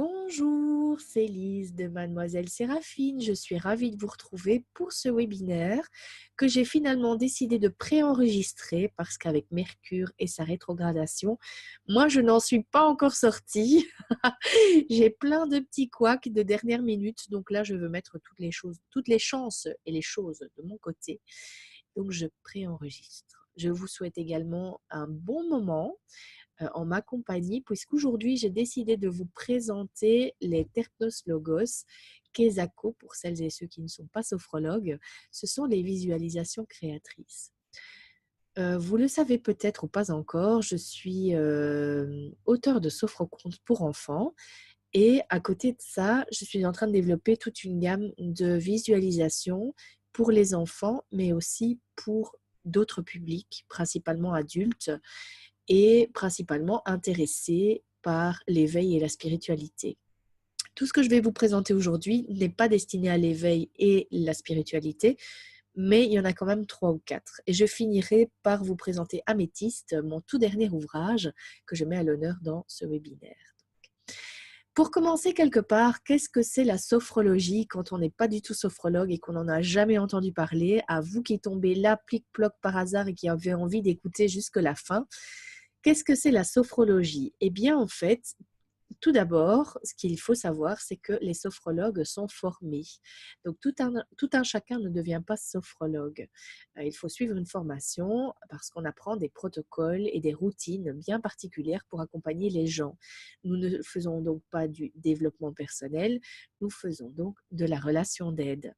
Bonjour, c'est Lise de Mademoiselle Séraphine. Je suis ravie de vous retrouver pour ce webinaire que j'ai finalement décidé de préenregistrer parce qu'avec Mercure et sa rétrogradation, moi je n'en suis pas encore sortie. J'ai plein de petits couacs de dernière minute, donc là je veux mettre toutes les chances et les choses de mon côté. Donc je préenregistre. Je vous souhaite également un bon moment en ma compagnie, puisqu'aujourd'hui, j'ai décidé de vous présenter les Terpnos Logos, Kesako, pour celles et ceux qui ne sont pas sophrologues. Ce sont les visualisations créatrices. Vous le savez peut-être ou pas encore, je suis auteure de sophrocontes pour enfants. Et à côté de ça, je suis en train de développer toute une gamme de visualisations pour les enfants, mais aussi pour d'autres publics, principalement adultes, et principalement intéressés par l'éveil et la spiritualité. Tout ce que je vais vous présenter aujourd'hui n'est pas destiné à l'éveil et la spiritualité, mais il y en a quand même 3 ou 4. Et je finirai par vous présenter Améthyste, mon tout dernier ouvrage que je mets à l'honneur dans ce webinaire. Pour commencer quelque part, qu'est-ce que c'est la sophrologie quand on n'est pas du tout sophrologue et qu'on n'en a jamais entendu parler? À vous qui tombez là, plic-ploc par hasard et qui avez envie d'écouter jusque la fin. Qu'est-ce que c'est la sophrologie? Eh bien, en fait, tout d'abord, ce qu'il faut savoir, c'est que les sophrologues sont formés. Donc, tout un chacun ne devient pas sophrologue. Il faut suivre une formation parce qu'on apprend des protocoles et des routines bien particulières pour accompagner les gens. Nous ne faisons donc pas du développement personnel, nous faisons donc de la relation d'aide.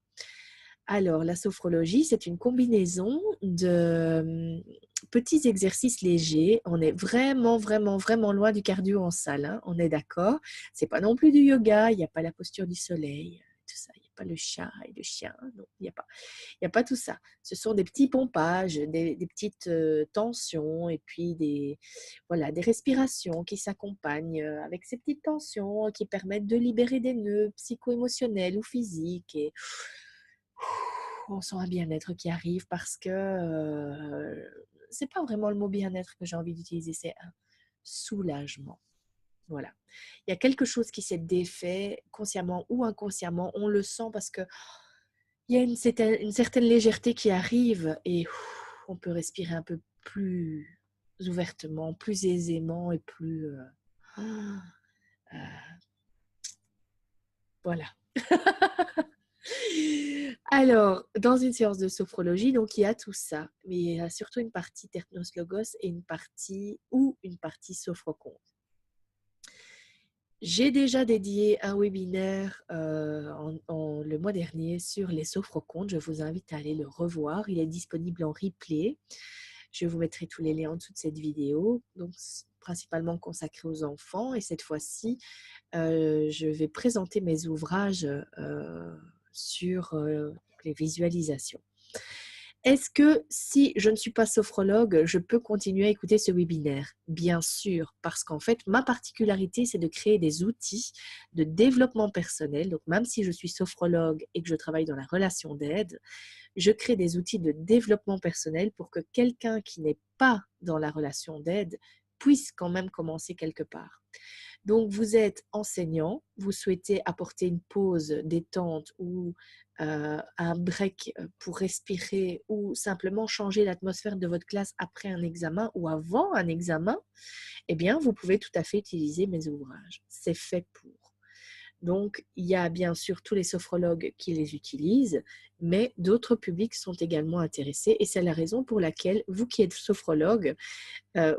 Alors, la sophrologie, c'est une combinaison de petits exercices légers. On est vraiment, vraiment, vraiment loin du cardio en salle, hein, on est d'accord. C'est pas non plus du yoga, il n'y a pas la posture du soleil, tout ça. Il n'y a pas le chat et le chien, non, il n'y a pas tout ça. Ce sont des petits pompages, des petites tensions et puis voilà, des respirations qui s'accompagnent avec ces petites tensions qui permettent de libérer des nœuds psycho-émotionnels ou physiques et on sent un bien-être qui arrive parce que c'est pas vraiment le mot bien-être que j'ai envie d'utiliser, c'est un soulagement. Voilà. Il y a quelque chose qui s'est défait consciemment ou inconsciemment, on le sent parce que il y a une certaine légèreté qui arrive et on peut respirer un peu plus ouvertement, plus aisément et plus euh, voilà. Alors, dans une séance de sophrologie, donc il y a tout ça, mais il y a surtout une partie Terpnos Logos et une partie sophroconte. J'ai déjà dédié un webinaire le mois dernier sur les sophrocontes. Je vous invite à aller le revoir. Il est disponible en replay. Je vous mettrai tous les liens en dessous de cette vidéo, donc principalement consacré aux enfants. Et cette fois-ci, je vais présenter mes ouvrages sur les visualisations. Est-ce que si je ne suis pas sophrologue, je peux continuer à écouter ce webinaire? Bien sûr, parce qu'en fait, ma particularité, c'est de créer des outils de développement personnel. Donc, même si je suis sophrologue et que je travaille dans la relation d'aide, je crée des outils de développement personnel pour que quelqu'un qui n'est pas dans la relation d'aide puisse quand même commencer quelque part. Donc, vous êtes enseignant, vous souhaitez apporter une pause détente ou un break pour respirer ou simplement changer l'atmosphère de votre classe après un examen ou avant un examen, eh bien, vous pouvez tout à fait utiliser mes ouvrages. C'est fait pour. Donc, il y a bien sûr tous les sophrologues qui les utilisent, mais d'autres publics sont également intéressés et c'est la raison pour laquelle, vous qui êtes sophrologue,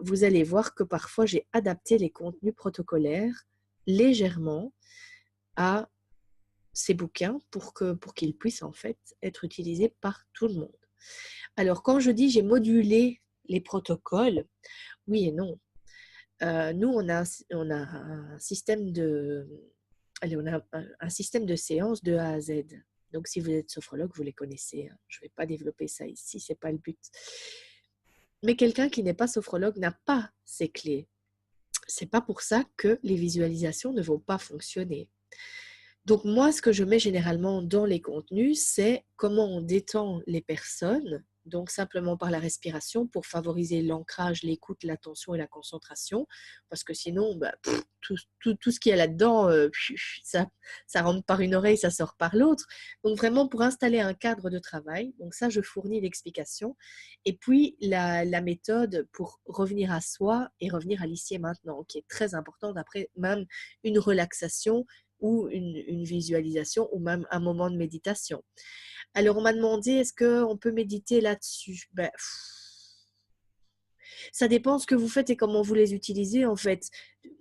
vous allez voir que parfois j'ai adapté les contenus protocolaires légèrement à ces bouquins pour qu'ils puissent en fait être utilisés par tout le monde. Alors quand je dis j'ai modulé les protocoles, oui et non. Nous, on a un système un système de séances de A à Z. Donc, si vous êtes sophrologue, vous les connaissez. Hein. Je ne vais pas développer ça ici, ce n'est pas le but. Mais quelqu'un qui n'est pas sophrologue n'a pas ces clés. Ce n'est pas pour ça que les visualisations ne vont pas fonctionner. Donc moi, ce que je mets généralement dans les contenus, c'est comment on détend les personnes donc simplement par la respiration pour favoriser l'ancrage, l'écoute, l'attention et la concentration, parce que sinon, tout ce qu'il y a là-dedans, ça rentre par une oreille, ça sort par l'autre. Donc vraiment pour installer un cadre de travail, donc ça je fournis l'explication, et puis la méthode pour revenir à soi et revenir à l'ici et maintenant, qui est très importante après même une relaxation ou une visualisation ou même un moment de méditation. Alors, on m'a demandé, est-ce qu'on peut méditer là-dessus? Ça dépend ce que vous faites et comment vous les utilisez, en fait.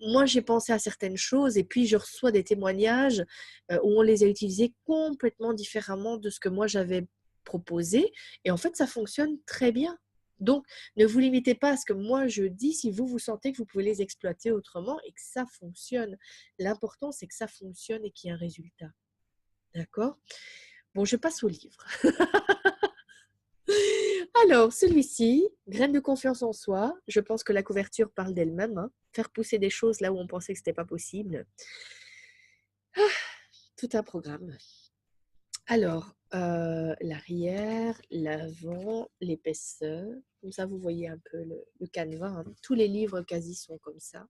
Moi, j'ai pensé à certaines choses et puis je reçois des témoignages où on les a utilisés complètement différemment de ce que moi j'avais proposé. Et en fait, ça fonctionne très bien. Donc, ne vous limitez pas à ce que moi je dis si vous, vous sentez que vous pouvez les exploiter autrement et que ça fonctionne. L'important, c'est que ça fonctionne et qu'il y ait un résultat. D'accord? Bon, je passe au livre. Alors, celui-ci, Graines de confiance en soi, je pense que la couverture parle d'elle-même. Hein. Faire pousser des choses là où on pensait que ce n'était pas possible. Tout un programme. Alors, l'arrière, l'avant, l'épaisseur. Comme ça, vous voyez un peu le canevas. Hein. Tous les livres quasi sont comme ça.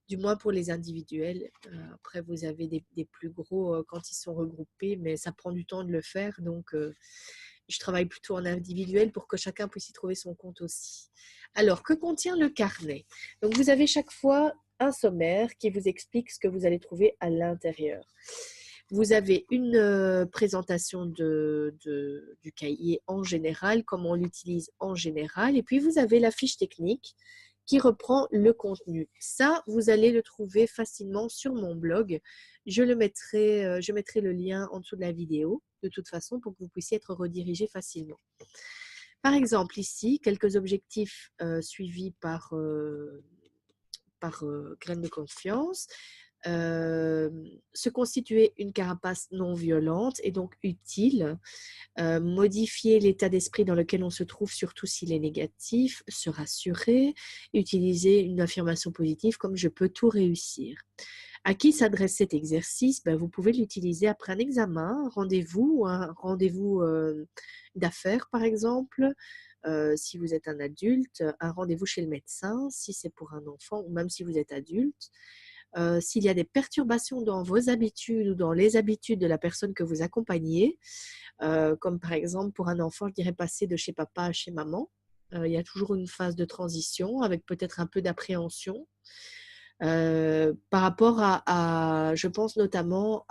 Du moins pour les individuels. Après, vous avez des plus gros quand ils sont regroupés, mais ça prend du temps de le faire. Donc, je travaille plutôt en individuel pour que chacun puisse y trouver son compte aussi. Alors, que contient le carnet? Donc, vous avez chaque fois un sommaire qui vous explique ce que vous allez trouver à l'intérieur. Vous avez une présentation du cahier en général, comment on l'utilise en général, et puis vous avez la fiche technique qui reprend le contenu. Ça, vous allez le trouver facilement sur mon blog. Je mettrai le lien en dessous de la vidéo, de toute façon, pour que vous puissiez être redirigé facilement. Par exemple, ici, quelques objectifs suivis par Graines de confiance. Se constituer une carapace non violente et donc utile, modifier l'état d'esprit dans lequel on se trouve, surtout s'il est négatif, se rassurer, utiliser une affirmation positive comme je peux tout réussir. À qui s'adresse cet exercice? Vous pouvez l'utiliser après un examen, un rendez-vous d'affaires par exemple, si vous êtes un adulte, un rendez-vous chez le médecin, si c'est pour un enfant ou même si vous êtes adulte. S'il y a des perturbations dans vos habitudes ou dans les habitudes de la personne que vous accompagnez, comme par exemple pour un enfant, je dirais passer de chez papa à chez maman. Il y a toujours une phase de transition avec peut-être un peu d'appréhension. Par rapport je pense notamment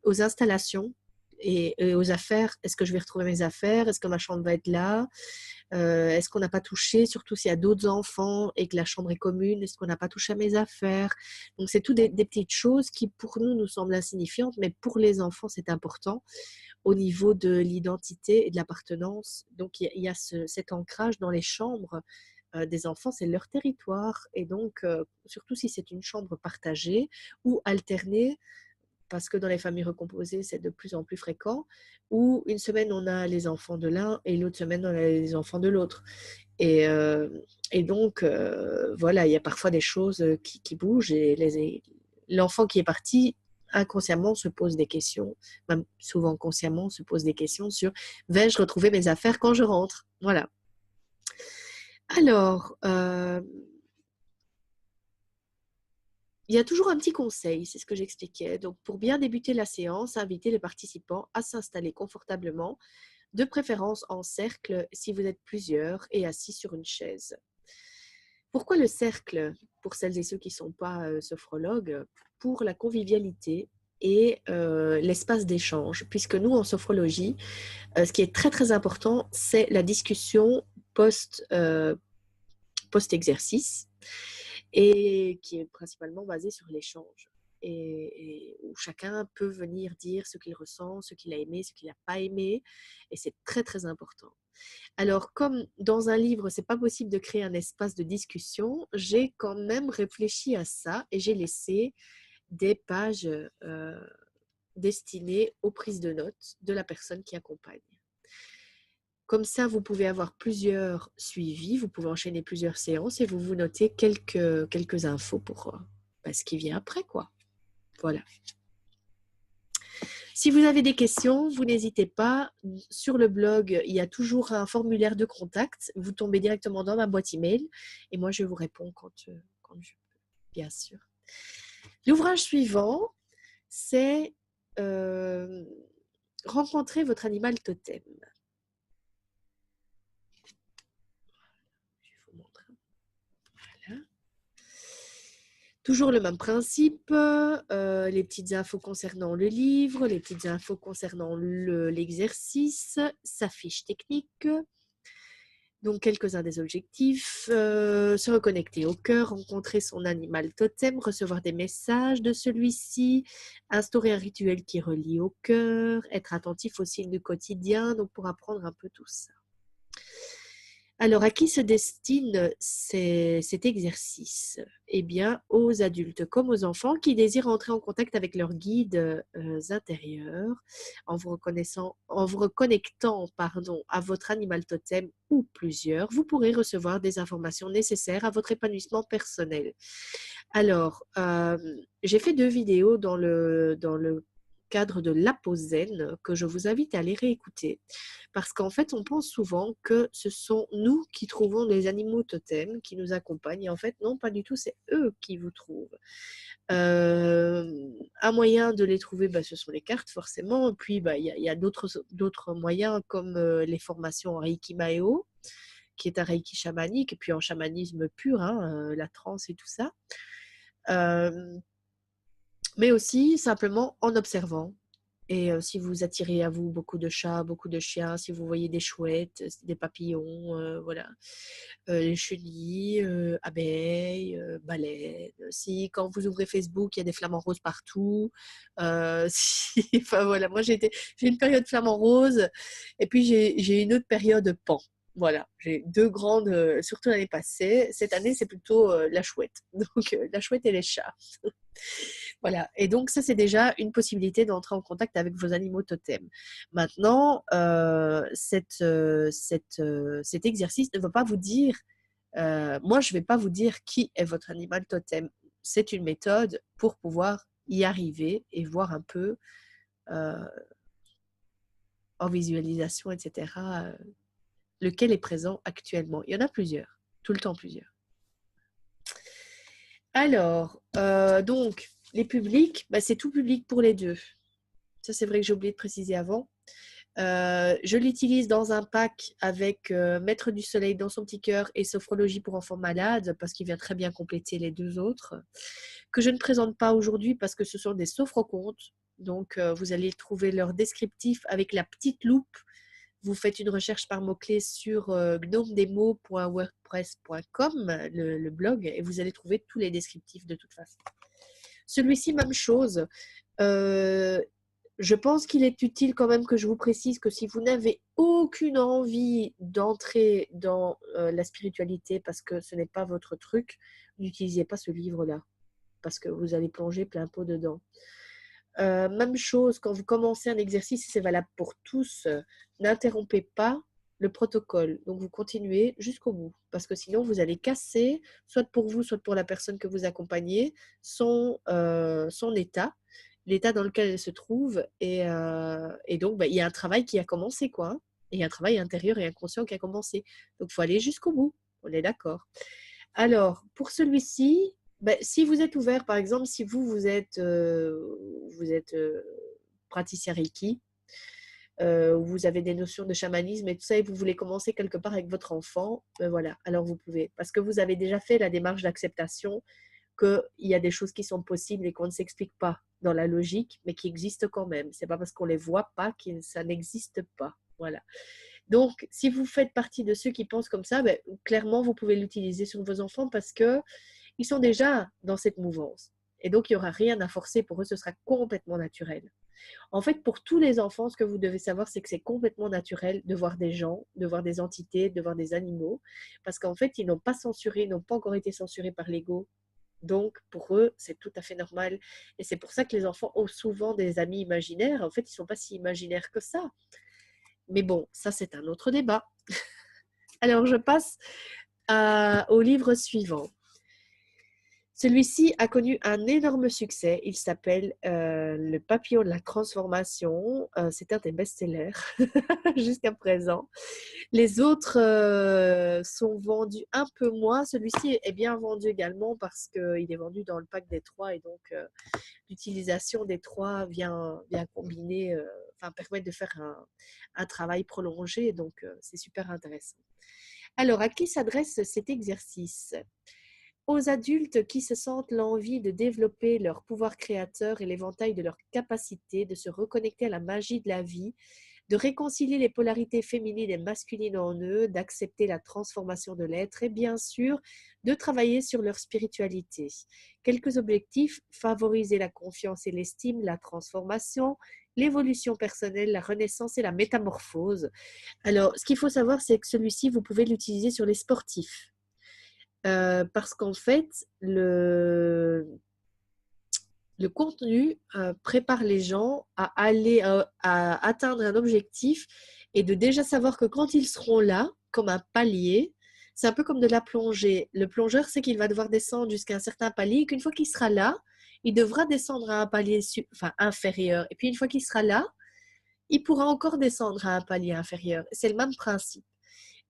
aux installations et aux affaires. Est-ce que je vais retrouver mes affaires? Est-ce que ma chambre va être là? Est-ce qu'on n'a pas touché, surtout s'il y a d'autres enfants et que la chambre est commune, est-ce qu'on n'a pas touché à mes affaires? Donc, c'est tout des petites choses qui, pour nous semblent insignifiantes, mais pour les enfants, c'est important au niveau de l'identité et de l'appartenance. Donc, il y a cet ancrage dans les chambres des enfants, c'est leur territoire. Et donc, surtout si c'est une chambre partagée ou alternée, parce que dans les familles recomposées, c'est de plus en plus fréquent, où une semaine, on a les enfants de l'un et l'autre semaine, on a les enfants de l'autre. Et, donc, voilà, il y a parfois des choses qui bougent et l'enfant qui est parti inconsciemment se pose des questions, même souvent consciemment se pose des questions sur vais-je retrouver mes affaires quand je rentre? Voilà. Alors, il y a toujours un petit conseil, c'est ce que j'expliquais. Donc, pour bien débuter la séance, invitez les participants à s'installer confortablement, de préférence en cercle si vous êtes plusieurs et assis sur une chaise. Pourquoi le cercle? Pour celles et ceux qui ne sont pas sophrologues, pour la convivialité et l'espace d'échange. Puisque nous, en sophrologie, ce qui est très très important, c'est la discussion post-exercice et qui est principalement basée sur l'échange. Et où chacun peut venir dire ce qu'il ressent, ce qu'il a aimé, ce qu'il n'a pas aimé. Et c'est très très important. Alors, comme dans un livre, c'est pas possible de créer un espace de discussion, j'ai quand même réfléchi à ça et j'ai laissé des pages destinées aux prises de notes de la personne qui accompagne. Comme ça, vous pouvez avoir plusieurs suivis, vous pouvez enchaîner plusieurs séances et vous notez quelques infos pour ce qui vient après, quoi. Voilà. Si vous avez des questions, vous n'hésitez pas. Sur le blog, il y a toujours un formulaire de contact. Vous tombez directement dans ma boîte email et moi, je vous réponds quand je peux, bien sûr. L'ouvrage suivant, c'est rencontrer votre animal totem. Je vais vous montrer. Voilà. Toujours le même principe, les petites infos concernant le livre, les petites infos concernant l'exercice, sa fiche technique. Donc, quelques-uns des objectifs, se reconnecter au cœur, rencontrer son animal totem, recevoir des messages de celui-ci, instaurer un rituel qui relie au cœur, être attentif aux signes du quotidien, donc pour apprendre un peu tout ça. Alors, à qui se destine cet exercice? Eh bien, aux adultes comme aux enfants qui désirent entrer en contact avec leurs guides intérieurs en vous reconnectant à votre animal totem ou plusieurs. Vous pourrez recevoir des informations nécessaires à votre épanouissement personnel. Alors, j'ai fait 2 vidéos dans le cadre de l'apozen que je vous invite à les réécouter. Parce qu'en fait, on pense souvent que ce sont nous qui trouvons les animaux totems qui nous accompagnent. Et en fait, non, pas du tout, c'est eux qui vous trouvent. Un moyen de les trouver, ce sont les cartes, forcément. Et puis, il y a d'autres moyens comme les formations en Reiki Maeo, qui est un Reiki chamanique, et puis en chamanisme pur, la transe et tout ça. Mais aussi simplement en observant. Et si vous attirez à vous beaucoup de chats, beaucoup de chiens, si vous voyez des chouettes, des papillons, voilà, les chenilles, abeilles, baleines. Si quand vous ouvrez Facebook, il y a des flamants roses partout. Enfin voilà, moi j'ai une période flamant rose et puis j'ai une autre période pan. Voilà, j'ai 2 grandes, surtout l'année passée. Cette année, c'est plutôt la chouette. Donc, la chouette et les chats. Voilà, et donc ça, c'est déjà une possibilité d'entrer en contact avec vos animaux totems. Maintenant, cet exercice ne va pas vous dire, moi, je ne vais pas vous dire qui est votre animal totem. C'est une méthode pour pouvoir y arriver et voir un peu en visualisation, etc., lequel est présent actuellement. Il y en a plusieurs, tout le temps plusieurs. Alors, donc, les publics, c'est tout public pour les 2. Ça, c'est vrai que j'ai oublié de préciser avant. Je l'utilise dans un pack avec Maître du Soleil dans son petit cœur et Sophrologie pour enfants malades parce qu'il vient très bien compléter les 2 autres, que je ne présente pas aujourd'hui parce que ce sont des sophrocontes. Donc, vous allez trouver leur descriptif avec la petite loupe. Vous faites une recherche par mots-clés sur gnomedemo.wordpress.com, le blog, et vous allez trouver tous les descriptifs de toute façon. Celui-ci, même chose. Je pense qu'il est utile quand même que je vous précise que si vous n'avez aucune envie d'entrer dans la spiritualité parce que ce n'est pas votre truc, n'utilisez pas ce livre-là parce que vous allez plonger plein pot dedans. Même chose, quand vous commencez un exercice, c'est valable pour tous, n'interrompez pas le protocole. Donc, vous continuez jusqu'au bout parce que sinon, vous allez casser, soit pour vous, soit pour la personne que vous accompagnez, son état, l'état dans lequel elle se trouve. Et donc, il y a un travail qui a commencé, quoi. Hein. Et il y a un travail intérieur et inconscient qui a commencé. Donc, il faut aller jusqu'au bout. On est d'accord. Alors, pour celui-ci, si vous êtes ouvert, par exemple, si vous êtes praticien Reiki, vous avez des notions de chamanisme et tout ça, et vous voulez commencer quelque part avec votre enfant, voilà, alors vous pouvez. Parce que vous avez déjà fait la démarche d'acceptation qu'il y a des choses qui sont possibles et qu'on ne s'explique pas dans la logique, mais qui existent quand même. Ce n'est pas parce qu'on ne les voit pas que ça n'existe pas. Voilà. Donc, si vous faites partie de ceux qui pensent comme ça, clairement, vous pouvez l'utiliser sur vos enfants parce qu'ils sont déjà dans cette mouvance. Et donc, il n'y aura rien à forcer pour eux, ce sera complètement naturel. En fait, pour tous les enfants, ce que vous devez savoir, c'est que c'est complètement naturel de voir des gens, de voir des entités, de voir des animaux, parce qu'en fait, ils n'ont pas censuré, ils n'ont pas encore été censurés par l'ego. Donc, pour eux, c'est tout à fait normal. Et c'est pour ça que les enfants ont souvent des amis imaginaires. En fait, ils ne sont pas si imaginaires que ça. Mais bon, ça, c'est un autre débat. Alors, je passe au livre suivant. Celui-ci a connu un énorme succès. Il s'appelle Le papillon de la transformation. C'est un des best-sellers jusqu'à présent. Les autres sont vendus un peu moins. Celui-ci est bien vendu également parce qu'il est vendu dans le pack des trois et donc l'utilisation des trois vient combiner, enfin permettre de faire un travail prolongé. Donc c'est super intéressant. Alors, à qui s'adresse cet exercice? Aux adultes qui se sentent l'envie de développer leur pouvoir créateur et l'éventail de leurs capacités, de se reconnecter à la magie de la vie, de réconcilier les polarités féminines et masculines en eux, d'accepter la transformation de l'être et bien sûr de travailler sur leur spiritualité. Quelques objectifs: favoriser la confiance et l'estime, la transformation, l'évolution personnelle, la renaissance et la métamorphose. Alors, ce qu'il faut savoir, c'est que celui-ci, vous pouvez l'utiliser sur les sportifs. Parce qu'en fait, le contenu prépare les gens à aller à atteindre un objectif et de déjà savoir que quand ils seront là, comme un palier, c'est un peu comme de la plongée. Le plongeur sait qu'il va devoir descendre jusqu'à un certain palier et qu'une fois qu'il sera là, il devra descendre à un palier inférieur. Et puis une fois qu'il sera là, il pourra encore descendre à un palier inférieur. C'est le même principe.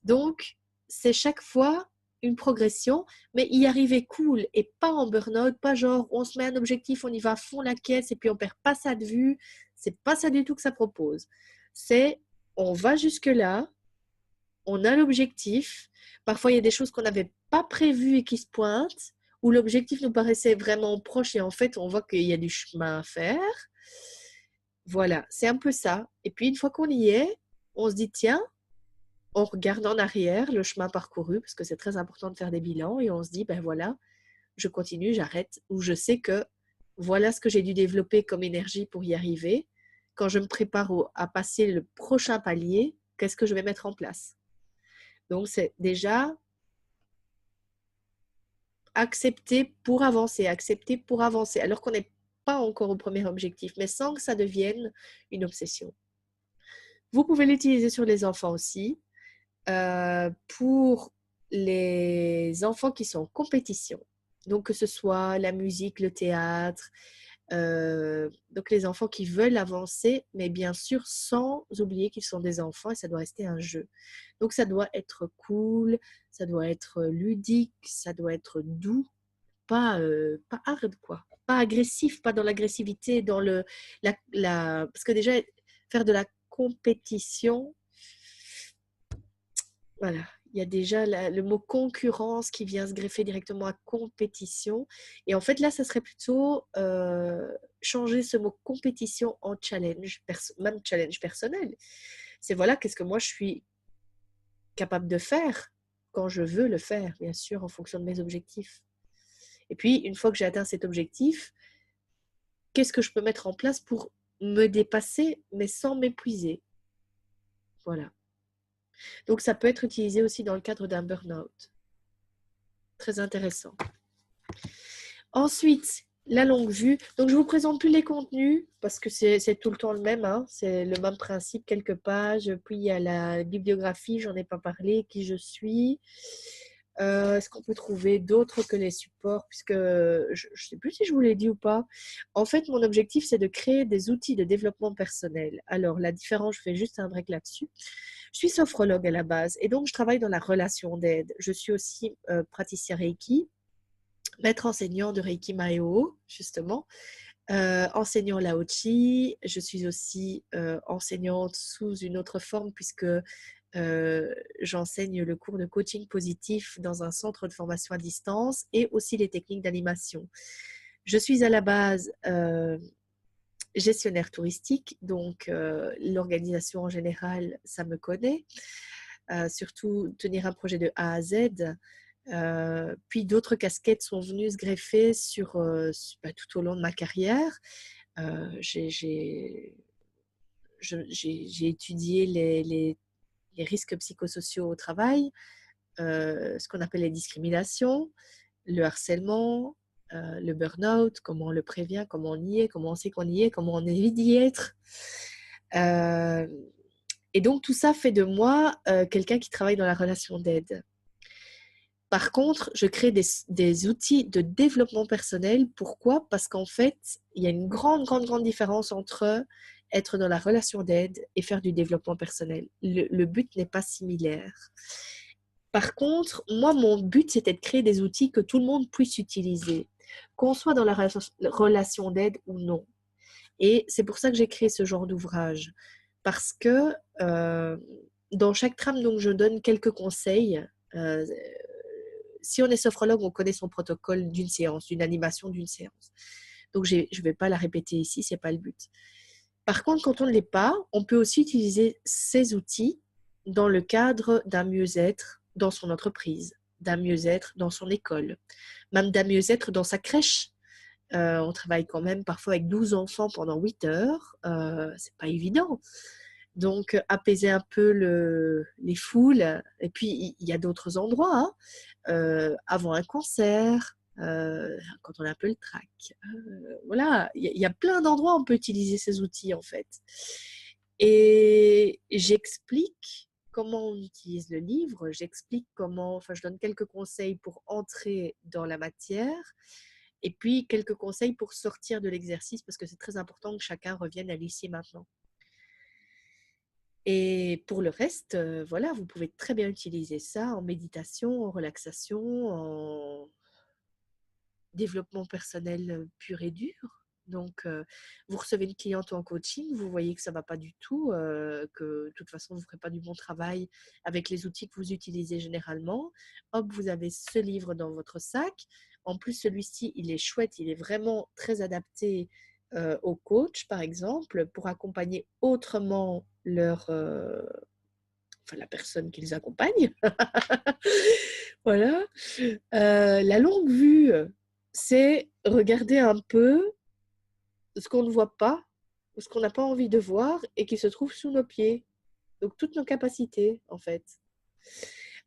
Donc, c'est chaque fois une progression, mais y arriver cool et pas en burn-out, pas genre on se met un objectif, on y va à fond la caisse et puis on perd pas ça de vue. C'est pas ça du tout que ça propose. C'est on va jusque-là, on a l'objectif. Parfois, il y a des choses qu'on n'avait pas prévues et qui se pointent, où l'objectif nous paraissait vraiment proche et en fait, on voit qu'il y a du chemin à faire. Voilà, c'est un peu ça. Et puis, une fois qu'on y est, on se dit, tiens, on regarde en arrière le chemin parcouru, parce que c'est très important de faire des bilans, et on se dit, ben voilà, je continue, j'arrête, ou je sais que voilà ce que j'ai dû développer comme énergie pour y arriver. Quand je me prépare à passer le prochain palier, qu'est-ce que je vais mettre en place? Donc, c'est déjà accepter pour avancer, alors qu'on n'est pas encore au premier objectif, mais sans que ça devienne une obsession. Vous pouvez l'utiliser sur les enfants aussi. Pour les enfants qui sont en compétition, donc que ce soit la musique, le théâtre, donc les enfants qui veulent avancer, mais bien sûr sans oublier qu'ils sont des enfants et ça doit rester un jeu. Donc ça doit être cool, ça doit être ludique, ça doit être doux, pas hard quoi, pas agressif, pas dans l'agressivité, dans parce que déjà faire de la compétition, voilà, il y a déjà le mot concurrence qui vient se greffer directement à compétition. Et en fait, là, ça serait plutôt changer ce mot compétition en challenge, même challenge personnel. C'est voilà, qu'est-ce que moi je suis capable de faire quand je veux le faire, bien sûr, en fonction de mes objectifs. Et puis, une fois que j'ai atteint cet objectif, qu'est-ce que je peux mettre en place pour me dépasser, mais sans m'épuiser? Voilà. Donc, ça peut être utilisé aussi dans le cadre d'un burn-out. Très intéressant. Ensuite, la longue vue. Donc, je ne vous présente plus les contenus parce que c'est tout le temps le même. Hein. C'est le même principe, quelques pages. Puis, il y a la bibliographie, j'en ai pas parlé, qui je suis. Est-ce qu'on peut trouver d'autres que les supports? Puisque je ne sais plus si je vous l'ai dit ou pas. En fait, mon objectif, c'est de créer des outils de développement personnel. Alors, la différence, je fais juste un break là-dessus. Je suis sophrologue à la base et donc je travaille dans la relation d'aide. Je suis aussi praticien Reiki, maître enseignant de Reiki Maeo, justement, enseignant Lao Chi. Je suis aussi enseignante sous une autre forme puisque j'enseigne le cours de coaching positif dans un centre de formation à distance et aussi les techniques d'animation. Je suis à la base gestionnaire touristique, donc l'organisation en général, ça me connaît. Surtout tenir un projet de A à Z. Puis d'autres casquettes sont venues se greffer tout au long de ma carrière. J'ai étudié les risques psychosociaux au travail, ce qu'on appelle les discriminations, le harcèlement, le burn-out, comment on le prévient, comment on y est, comment on sait qu'on y est, comment on évite d'y être. Et donc tout ça fait de moi quelqu'un qui travaille dans la relation d'aide. Par contre, je crée des outils de développement personnel. Pourquoi? Parce qu'en fait, il y a une grande différence entre être dans la relation d'aide et faire du développement personnel. Le but n'est pas similaire. Par contre, moi, mon but, c'était de créer des outils que tout le monde puisse utiliser, qu'on soit dans la relation d'aide ou non. Et c'est pour ça que j'ai créé ce genre d'ouvrage. Parce que dans chaque trame, donc, je donne quelques conseils. Euh, Si on est sophrologue, on connaît son protocole d'une séance, d'une animation d'une séance. Donc, je ne vais pas la répéter ici, ce n'est pas le but. Par contre, quand on ne l'est pas, on peut aussi utiliser ces outils dans le cadre d'un mieux-être dans son entreprise, d'un mieux-être dans son école, même d'un mieux-être dans sa crèche. On travaille quand même parfois avec 12 enfants pendant 8 heures. C'est pas évident. Donc, apaiser un peu les foules. Et puis, il y a d'autres endroits. Hein. Avant un concert, quand on a un peu le trac. Voilà, il y a plein d'endroits où on peut utiliser ces outils en fait. Et j'explique comment on utilise le livre, j'explique comment, enfin je donne quelques conseils pour entrer dans la matière et puis quelques conseils pour sortir de l'exercice parce que c'est très important que chacun revienne à l'ici et maintenant. Et pour le reste, voilà, vous pouvez très bien utiliser ça en méditation, en relaxation, en développement personnel pur et dur. Donc, vous recevez une cliente en coaching, vous voyez que ça ne va pas du tout, que de toute façon, vous ne ferez pas du bon travail avec les outils que vous utilisez généralement. Hop, vous avez ce livre dans votre sac. En plus, celui-ci, il est chouette, il est vraiment très adapté aux coachs, par exemple, pour accompagner autrement la personne qu'ils accompagnent. Voilà. La longue vue, c'est regarder un peu ce qu'on ne voit pas, ou ce qu'on n'a pas envie de voir et qui se trouve sous nos pieds. Donc, toutes nos capacités, en fait.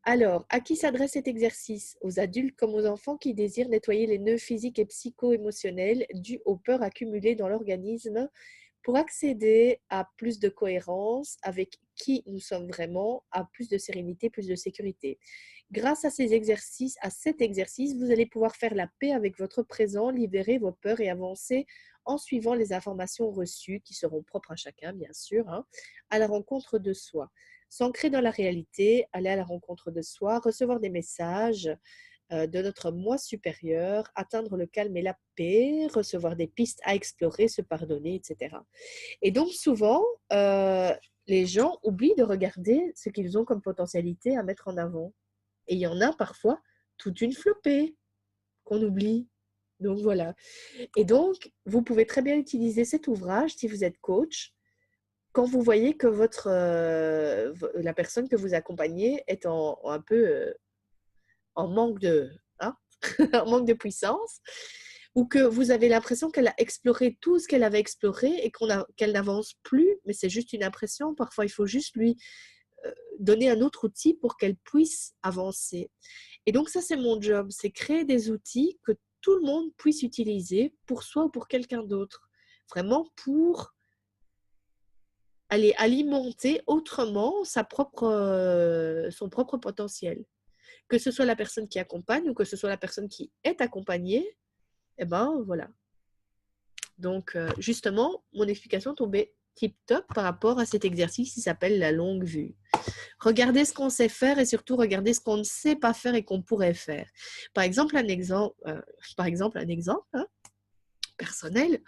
Alors, à qui s'adresse cet exercice? Aux adultes comme aux enfants qui désirent nettoyer les nœuds physiques et psycho-émotionnels dus aux peurs accumulées dans l'organisme pour accéder à plus de cohérence avec qui nous sommes vraiment, à plus de sérénité, plus de sécurité. Grâce à cet exercice, vous allez pouvoir faire la paix avec votre présent, libérer vos peurs et avancer en suivant les informations reçues qui seront propres à chacun, bien sûr, hein, à la rencontre de soi. S'ancrer dans la réalité, aller à la rencontre de soi, recevoir des messages de notre moi supérieur, atteindre le calme et la paix, recevoir des pistes à explorer, se pardonner, etc. Et donc souvent, les gens oublient de regarder ce qu'ils ont comme potentialité à mettre en avant. Et il y en a parfois toute une flopée qu'on oublie. Donc voilà. Et donc, vous pouvez très bien utiliser cet ouvrage si vous êtes coach quand vous voyez que la personne que vous accompagnez est un peu en manque hein, en manque de puissance, ou que vous avez l'impression qu'elle a exploré tout ce qu'elle avait exploré et qu'elle n'avance plus, mais c'est juste une impression. Parfois, il faut juste lui donner un autre outil pour qu'elle puisse avancer. Et donc ça, c'est mon job, c'est créer des outils que tout le monde puisse utiliser pour soi ou pour quelqu'un d'autre. Vraiment pour aller alimenter autrement son propre potentiel. Que ce soit la personne qui accompagne ou que ce soit la personne qui est accompagnée, eh ben voilà. Donc justement, mon explication tombait tip-top par rapport à cet exercice qui s'appelle la longue vue. Regardez ce qu'on sait faire et surtout regardez ce qu'on ne sait pas faire et qu'on pourrait faire. Par exemple, un exemple hein, personnel,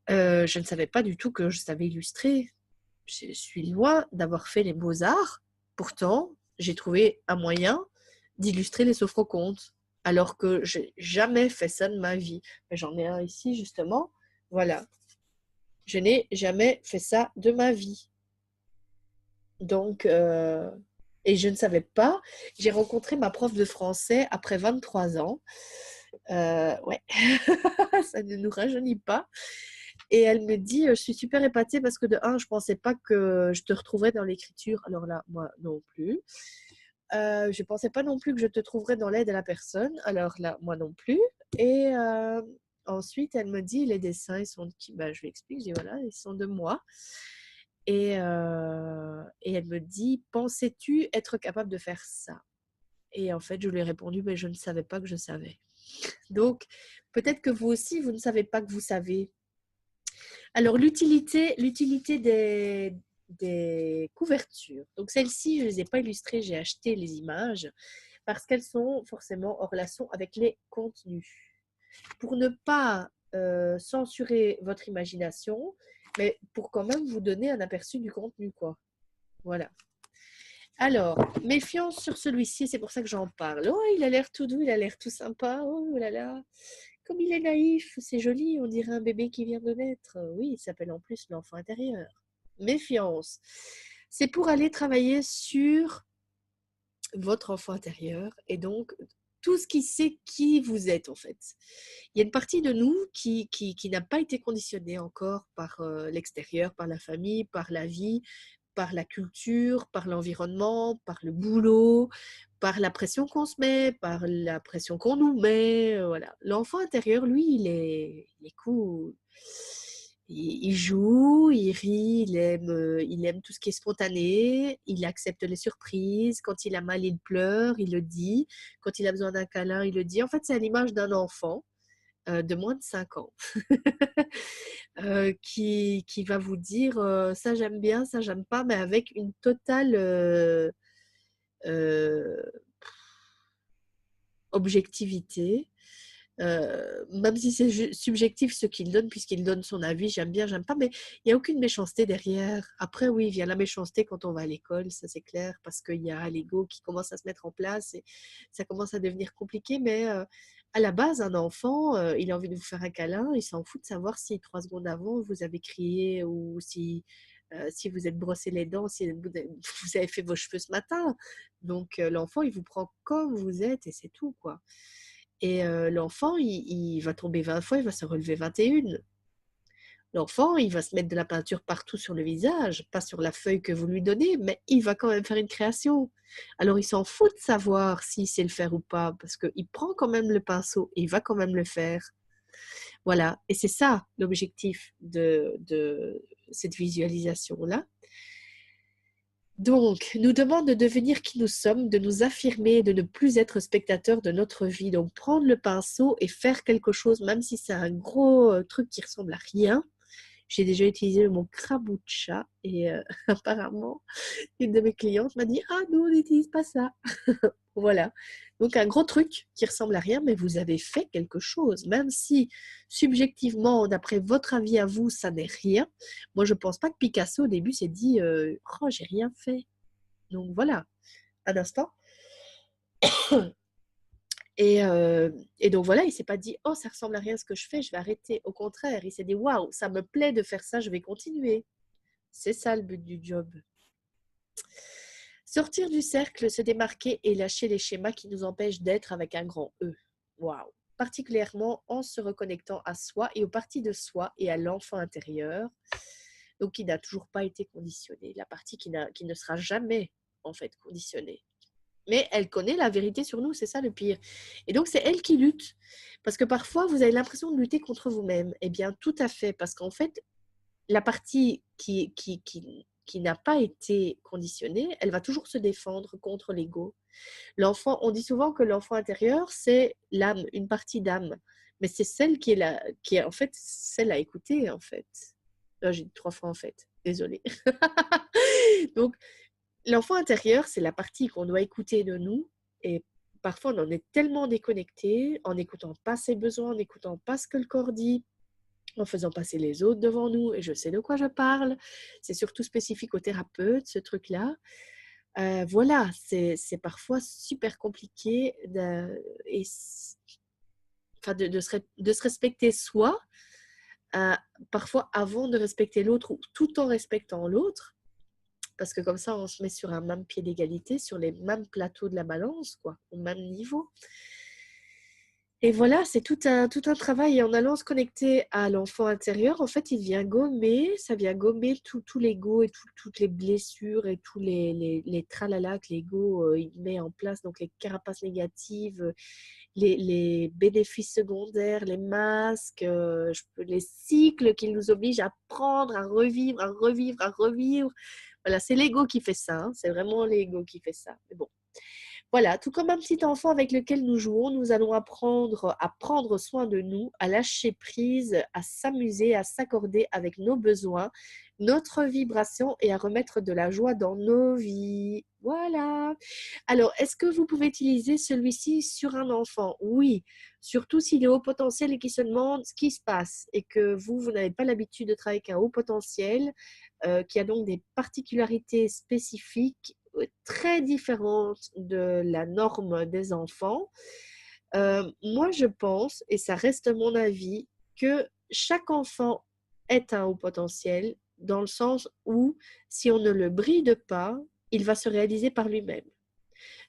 je ne savais pas du tout que je savais illustrer. Je suis loin d'avoir fait les beaux-arts. Pourtant, j'ai trouvé un moyen d'illustrer les sophrocontes, alors que je n'ai jamais fait ça de ma vie. J'en ai un ici, justement. Voilà. Je n'ai jamais fait ça de ma vie. Donc, et je ne savais pas. J'ai rencontré ma prof de français après 23 ans. Ouais, ça ne nous rajeunit pas. Et elle me dit, je suis super épatée parce que de un, je ne pensais pas que je te retrouverais dans l'écriture. Alors là, moi non plus. Je ne pensais pas non plus que je te trouverais dans l'aide à la personne. Alors là, moi non plus. Et ensuite, elle me dit, les dessins, ils sont de qui? Je lui explique, je dis, voilà, ils sont de moi. Et elle me dit, pensais-tu être capable de faire ça? Et en fait, je lui ai répondu, mais je ne savais pas que je savais. Donc, peut-être que vous aussi, vous ne savez pas que vous savez. Alors, l'utilité des couvertures. Donc, celles-ci, je ne les ai pas illustrées, j'ai acheté les images parce qu'elles sont forcément en relation avec les contenus. Pour ne pas censurer votre imagination, mais pour quand même vous donner un aperçu du contenu, quoi. Voilà. Alors, méfiance sur celui-ci, c'est pour ça que j'en parle. Oh, il a l'air tout doux, il a l'air tout sympa. Oh là là, comme il est naïf, c'est joli, on dirait un bébé qui vient de naître. Oui, il s'appelle en plus l'enfant intérieur. Méfiance. C'est pour aller travailler sur votre enfant intérieur et donc tout ce qui sait qui vous êtes en fait. Il y a une partie de nous qui n'a pas été conditionnée encore par l'extérieur, par la famille, par la vie, par la culture, par l'environnement, par le boulot, par la pression qu'on se met, par la pression qu'on nous met. Voilà. L'enfant intérieur, lui, il est cool. Il joue, il rit, il aime tout ce qui est spontané, il accepte les surprises. Quand il a mal, il pleure, il le dit. Quand il a besoin d'un câlin, il le dit. En fait, c'est à l'image d'un enfant de moins de 5 ans qui va vous dire ça j'aime bien, ça j'aime pas, mais avec une totale euh, objectivité. Même si c'est subjectif ce qu'il donne, puisqu'il donne son avis, j'aime bien, j'aime pas, mais il n'y a aucune méchanceté derrière. Après, oui, il vient la méchanceté quand on va à l'école, ça c'est clair, parce qu'il y a l'ego qui commence à se mettre en place et ça commence à devenir compliqué, mais à la base, un enfant, il a envie de vous faire un câlin, il s'en fout de savoir si 3 secondes avant vous avez crié ou si vous êtes brossé les dents, si vous avez fait vos cheveux ce matin. Donc, l'enfant, il vous prend comme vous êtes et c'est tout, quoi. Et l'enfant, il va tomber 20 fois, il va se relever 21. L'enfant, il va se mettre de la peinture partout sur le visage, pas sur la feuille que vous lui donnez, mais il va quand même faire une création. Alors, il s'en fout de savoir s'il sait le faire ou pas, parce qu'il prend quand même le pinceau et il va quand même le faire. Voilà. Et c'est ça l'objectif de cette visualisation-là. Donc, nous demande de devenir qui nous sommes, de nous affirmer, de ne plus être spectateur de notre vie. Donc, prendre le pinceau et faire quelque chose, même si c'est un gros truc qui ressemble à rien. J'ai déjà utilisé le mot kraboucha et apparemment, une de mes clientes m'a dit «Ah non, on n'utilise pas ça». Voilà. Donc, un gros truc qui ressemble à rien, mais vous avez fait quelque chose. Même si, subjectivement, d'après votre avis à vous, ça n'est rien. Moi, je ne pense pas que Picasso, au début, s'est dit «Oh, j'ai rien fait». Donc, voilà. Un instant. Et donc, voilà, il ne s'est pas dit «Oh, ça ressemble à rien ce que je fais, je vais arrêter». Au contraire, il s'est dit «Waouh, ça me plaît de faire ça, je vais continuer». C'est ça le but du job. Sortir du cercle, se démarquer et lâcher les schémas qui nous empêchent d'être avec un grand E. Waouh! Particulièrement en se reconnectant à soi et aux parties de soi et à l'enfant intérieur, donc qui n'a toujours pas été conditionné, la partie qui ne sera jamais en fait conditionnée. Mais elle connaît la vérité sur nous, c'est ça le pire. Et donc c'est elle qui lutte. Parce que parfois, vous avez l'impression de lutter contre vous-même. Eh bien, tout à fait, parce qu'en fait, la partie qui n'a pas été conditionnée, elle va toujours se défendre contre l'ego. L'enfant, on dit souvent que l'enfant intérieur, c'est l'âme, une partie d'âme. Mais c'est celle qui est en fait celle à écouter, en fait. Là, j'ai dit 3 fois en fait. Désolée. Donc, l'enfant intérieur, c'est la partie qu'on doit écouter de nous. Et parfois, on en est tellement déconnecté, en n'écoutant pas ses besoins, en n'écoutant pas ce que le corps dit, en faisant passer les autres devant nous, et je sais de quoi je parle. C'est surtout spécifique aux thérapeutes, ce truc-là. Voilà, c'est parfois super compliqué et, enfin, de se respecter soi, euh, parfois avant de respecter l'autre, ou tout en respectant l'autre, parce que comme ça, on se met sur un même pied d'égalité, sur les mêmes plateaux de la balance, quoi, au même niveau. Et voilà, c'est tout un travail. Et en allant se connecter à l'enfant intérieur, en fait, il vient gommer, ça vient gommer tout l'ego et toutes les blessures et tous les tralala que l'ego il met en place, donc les carapaces négatives, les bénéfices secondaires, les masques, les cycles qui nous obligent à prendre, à revivre, à revivre, à revivre. Voilà, c'est l'ego qui fait ça, hein, c'est vraiment l'ego qui fait ça. Mais bon. Voilà, tout comme un petit enfant avec lequel nous jouons, nous allons apprendre à prendre soin de nous, à lâcher prise, à s'amuser, à s'accorder avec nos besoins, notre vibration et à remettre de la joie dans nos vies. Voilà. Alors, est-ce que vous pouvez utiliser celui-ci sur un enfant? Oui, surtout s'il est haut potentiel et qu'il se demande ce qui se passe et que vous n'avez pas l'habitude de travailler avec un haut potentiel, qui a donc des particularités spécifiques très différentes de la norme des enfants. Moi, je pense, et ça reste mon avis, que chaque enfant est un haut potentiel dans le sens où si on ne le bride pas, il va se réaliser par lui-même.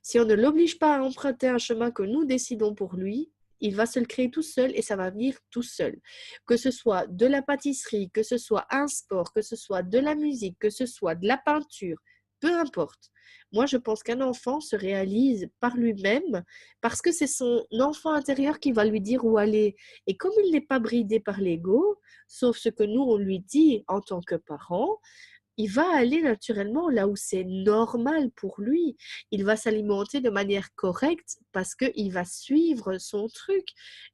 Si on ne l'oblige pas à emprunter un chemin que nous décidons pour lui, il va se le créer tout seul et ça va venir tout seul. Que ce soit de la pâtisserie, que ce soit un sport, que ce soit de la musique, que ce soit de la peinture, peu importe. Moi, je pense qu'un enfant se réalise par lui-même parce que c'est son enfant intérieur qui va lui dire où aller. Et comme il n'est pas bridé par l'ego, sauf ce que nous, on lui dit en tant que parents, il va aller naturellement là où c'est normal pour lui. Il va s'alimenter de manière correcte parce qu'il va suivre son truc.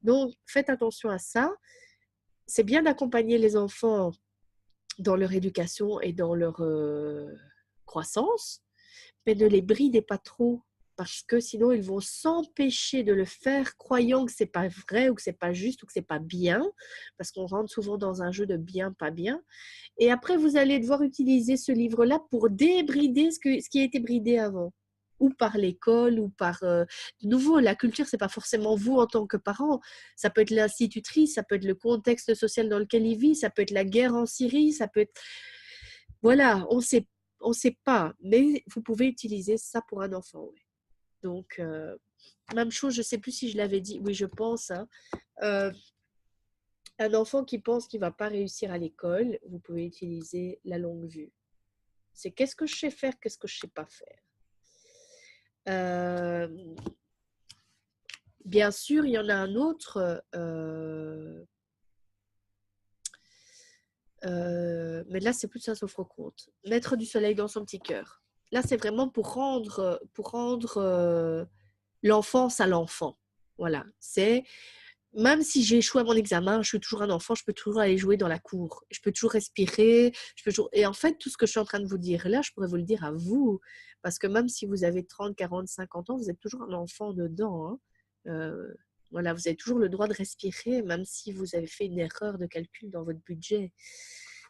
Donc, faites attention à ça. C'est bien d'accompagner les enfants dans leur éducation et dans leur croissance, mais ne les bridez pas trop parce que sinon ils vont s'empêcher de le faire croyant que c'est pas vrai ou que c'est pas juste ou que c'est pas bien parce qu'on rentre souvent dans un jeu de bien pas bien et après vous allez devoir utiliser ce livre-là pour débrider ce qui a été bridé avant ou par l'école ou par de nouveau la culture c'est pas forcément vous en tant que parent, ça peut être l'institutrice, ça peut être le contexte social dans lequel il vit, ça peut être la guerre en Syrie, ça peut être voilà, on sait pas, mais vous pouvez utiliser ça pour un enfant. Ouais. Donc, même chose, je ne sais plus si je l'avais dit, oui, je pense. Hein. Euh, un enfant qui pense qu'il ne va pas réussir à l'école, vous pouvez utiliser la longue vue. C'est qu'est-ce que je sais faire, qu'est-ce que je ne sais pas faire. Euh, bien sûr, il y en a un autre, mais là, c'est plus un souffre-compte. Mettre du soleil dans son petit cœur. Là, c'est vraiment pour rendre l'enfance à l'enfant. Voilà, c'est même si j'ai échoué à mon examen, je suis toujours un enfant, je peux toujours aller jouer dans la cour, je peux toujours respirer, je peux toujours... Et en fait, tout ce que je suis en train de vous dire là, je pourrais vous le dire à vous, parce que même si vous avez 30, 40, 50 ans, vous êtes toujours un enfant dedans. Hein. Voilà, vous avez toujours le droit de respirer, même si vous avez fait une erreur de calcul dans votre budget.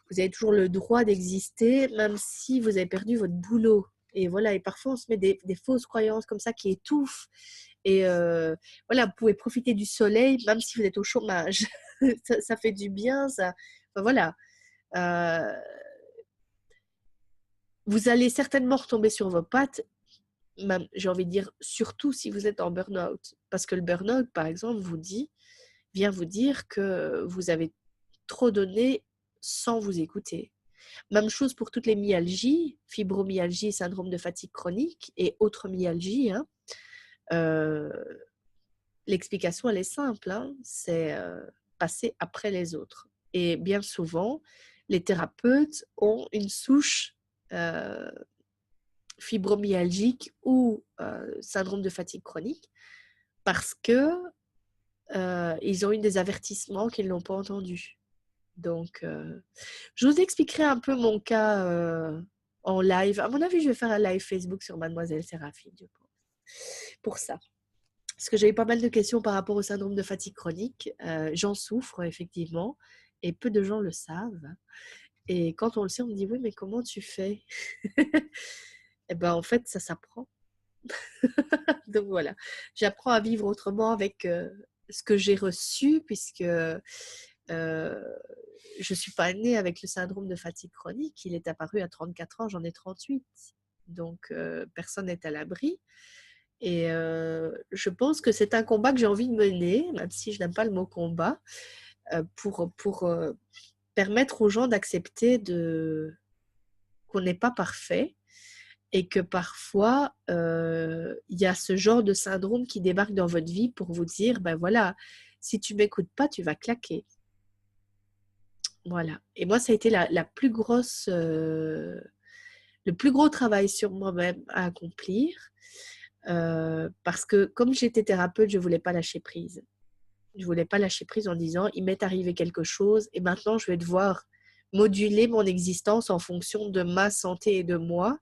Vous avez toujours le droit d'exister, même si vous avez perdu votre boulot. Et voilà, et parfois on se met des fausses croyances comme ça qui étouffent. Et voilà, vous pouvez profiter du soleil même si vous êtes au chômage. Ça fait du bien, ça. Enfin, voilà. Euh, vous allez certainement retomber sur vos pattes, même, j'ai envie de dire, surtout si vous êtes en burn-out. Parce que le burn-out, par exemple, vient vous dire que vous avez trop donné sans vous écouter. Même chose pour toutes les myalgies, fibromyalgie, syndrome de fatigue chronique et autres myalgies. Hein. Euh, L'explication, elle est simple, hein, c'est passer après les autres. Et bien souvent, les thérapeutes ont une souche euh, fibromyalgique ou syndrome de fatigue chronique parce que ils ont eu des avertissements qu'ils n'ont pas entendus. Donc, je vous expliquerai un peu mon cas en live. À mon avis, je vais faire un live Facebook sur Mademoiselle Séraphine, je pense, pour ça. Parce que j'ai eu pas mal de questions par rapport au syndrome de fatigue chronique. J'en souffre, effectivement, et peu de gens le savent. Et quand on le sait, on me dit, oui, mais comment tu fais? Eh bien, en fait, ça s'apprend. Donc voilà, j'apprends à vivre autrement avec ce que j'ai reçu, puisque je ne suis pas née avec le syndrome de fatigue chronique. Il est apparu à 34 ans, j'en ai 38. Donc, personne n'est à l'abri. Et je pense que c'est un combat que j'ai envie de mener, même si je n'aime pas le mot combat, pour permettre aux gens d'accepter qu'on n'est pas parfait et que parfois, il y a ce genre de syndrome qui débarque dans votre vie pour vous dire, ben voilà, si tu ne m'écoutes pas, tu vas claquer. Voilà. Et moi, ça a été la plus grosse, le plus gros travail sur moi-même à accomplir. Parce que comme j'étais thérapeute, je ne voulais pas lâcher prise. Je ne voulais pas lâcher prise en disant, il m'est arrivé quelque chose et maintenant je vais devoir moduler mon existence en fonction de ma santé et de moi.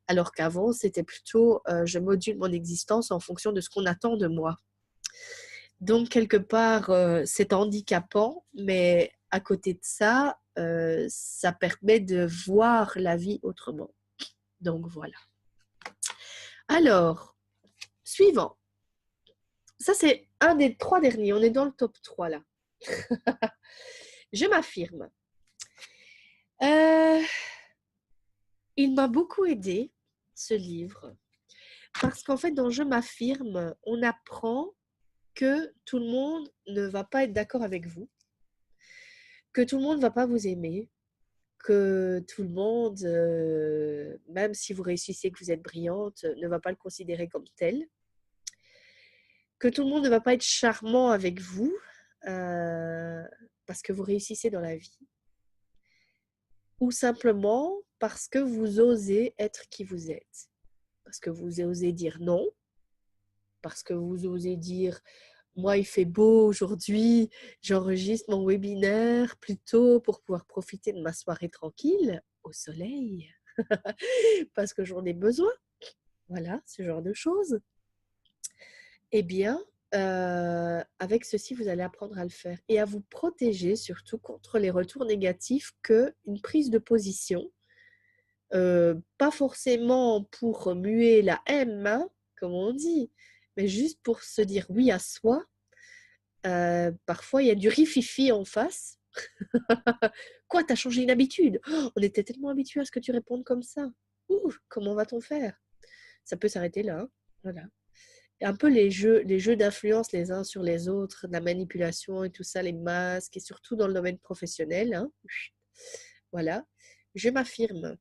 Alors qu'avant, c'était plutôt, je module mon existence en fonction de ce qu'on attend de moi. Donc, quelque part, c'est handicapant, mais à côté de ça, ça permet de voir la vie autrement. Donc, voilà. Alors, suivant. Ça, c'est un des 3 derniers. On est dans le top 3 là. Je m'affirme. Il m'a beaucoup aidé, ce livre, parce qu'en fait, dans Je m'affirme, on apprend que tout le monde ne va pas être d'accord avec vous, que tout le monde ne va pas vous aimer, que tout le monde, même si vous réussissez, que vous êtes brillante, ne va pas le considérer comme tel, que tout le monde ne va pas être charmant avec vous parce que vous réussissez dans la vie, ou simplement parce que vous osez être qui vous êtes, parce que vous osez dire non, parce que vous osez dire moi, il fait beau aujourd'hui, j'enregistre mon webinaire plutôt pour pouvoir profiter de ma soirée tranquille au soleil, parce que j'en ai besoin. Voilà, ce genre de choses. Eh bien, avec ceci, vous allez apprendre à le faire et à vous protéger surtout contre les retours négatifs qu'une prise de position, pas forcément pour muer la haine, hein, comme on dit, mais juste pour se dire oui à soi. Parfois, il y a du rififi en face. Quoi, t'as changé une habitude? Oh, on était tellement habitués à ce que tu répondes comme ça. Ouh, comment va-t-on faire? Ça peut s'arrêter là. Hein. Voilà. Et un peu les jeux d'influence les uns sur les autres, la manipulation et tout ça, les masques, et surtout dans le domaine professionnel. Hein. Voilà. Je m'affirme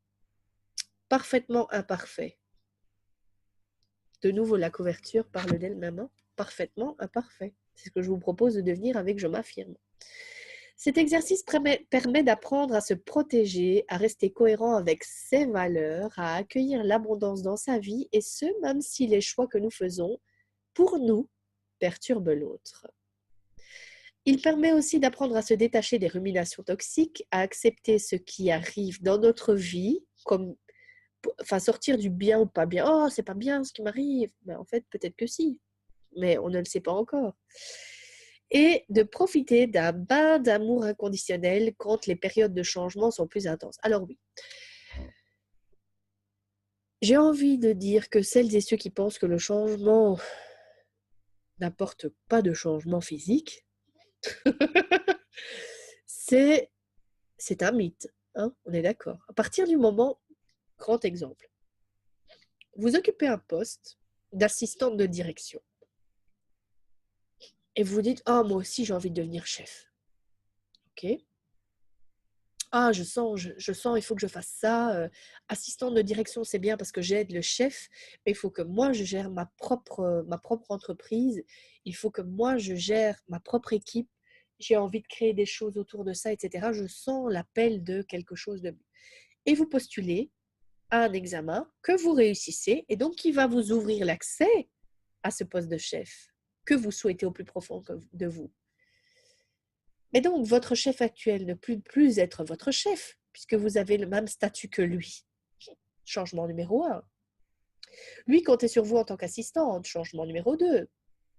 parfaitement imparfait. De nouveau, la couverture parle d'elle-même. Hein. Parfaitement imparfait. C'est ce que je vous propose de devenir avec Je m'affirme. Cet exercice permet d'apprendre à se protéger, à rester cohérent avec ses valeurs, à accueillir l'abondance dans sa vie, et ce, même si les choix que nous faisons, pour nous, perturbent l'autre. Il permet aussi d'apprendre à se détacher des ruminations toxiques, à accepter ce qui arrive dans notre vie, comme sortir du bien ou pas bien. Oh, c'est pas bien ce qui m'arrive. Mais en fait, peut-être que si, mais on ne le sait pas encore. Et de profiter d'un bain d'amour inconditionnel quand les périodes de changement sont plus intenses. Alors oui, j'ai envie de dire que celles et ceux qui pensent que le changement n'apporte pas de changement physique, c'est un mythe, hein, on est d'accord. À partir du moment, grand exemple, vous occupez un poste d'assistante de direction et vous dites « Ah, moi aussi j'ai envie de devenir chef. » Ok. Ah, je sens, il faut que je fasse ça. Assistante de direction, c'est bien parce que j'aide le chef, mais il faut que moi, je gère ma propre entreprise. Il faut que moi, je gère ma propre équipe. J'ai envie de créer des choses autour de ça, etc. Je sens l'appel de quelque chose de mieux. Et vous postulez à un examen que vous réussissez et donc qui va vous ouvrir l'accès à ce poste de chef que vous souhaitez au plus profond de vous. Mais donc, votre chef actuel ne peut plus être votre chef, puisque vous avez le même statut que lui. Changement numéro 1. Lui comptait sur vous en tant qu'assistante. Changement numéro 2.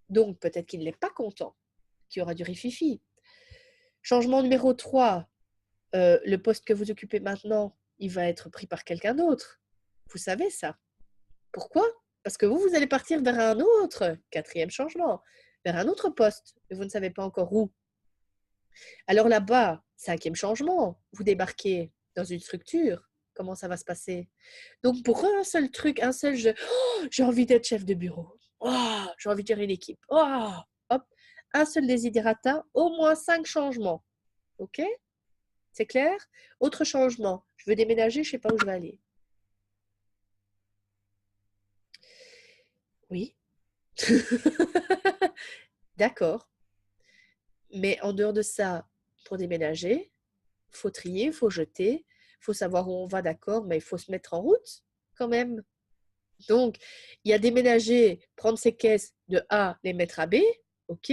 Donc, peut-être qu'il n'est pas content, qu'il y aura du rififi. Changement numéro 3. Le poste que vous occupez maintenant, il va être pris par quelqu'un d'autre. Vous savez ça. Pourquoi? Parce que vous allez partir vers un autre, 4e changement, vers un autre poste, et vous ne savez pas encore où. Alors là-bas, 5e changement, vous débarquez dans une structure. Comment ça va se passer? Donc, pour un seul truc, un seul jeu, oh, j'ai envie d'être chef de bureau. Oh, j'ai envie de gérer une équipe. Oh, hop, un seul desiderata, au moins 5 changements. OK? C'est clair? Autre changement, je veux déménager, je ne sais pas où je vais aller. Oui. D'accord. Mais en dehors de ça, pour déménager, il faut trier, il faut jeter, il faut savoir où on va, d'accord, mais il faut se mettre en route quand même. Donc, il y a déménager, prendre ses caisses de A, les mettre à B, ok.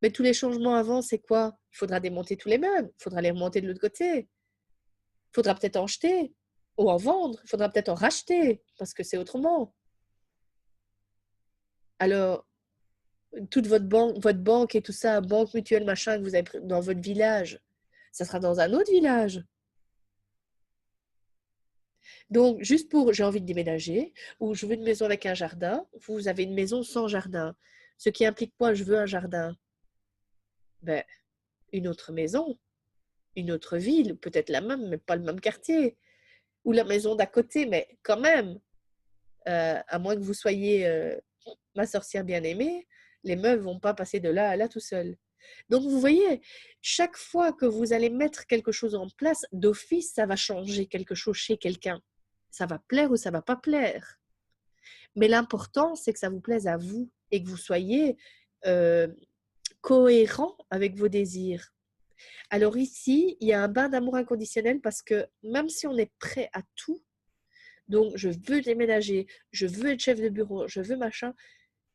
Mais tous les changements avant, c'est quoi? Il faudra démonter tous les meubles, il faudra les remonter de l'autre côté, il faudra peut-être en jeter ou en vendre, il faudra peut-être en racheter parce que c'est autrement. Alors, toute votre banque et tout ça, banque mutuelle, machin, que vous avez pris dans votre village, ça sera dans un autre village. Donc, juste pour j'ai envie de déménager ou je veux une maison avec un jardin, vous avez une maison sans jardin. Ce qui implique quoi? Je veux un jardin. Ben, une autre maison, une autre ville, peut-être la même, mais pas le même quartier. Ou la maison d'à côté, mais quand même, à moins que vous soyez ma sorcière bien-aimée, les meufs vont pas passer de là à là tout seul. Donc, vous voyez, chaque fois que vous allez mettre quelque chose en place, d'office, ça va changer quelque chose chez quelqu'un. Ça va plaire ou ça va pas plaire. Mais l'important, c'est que ça vous plaise à vous et que vous soyez euh, cohérent avec vos désirs. Alors ici, il y a un bain d'amour inconditionnel parce que même si on est prêt à tout, donc je veux déménager, je veux être chef de bureau, je veux machin,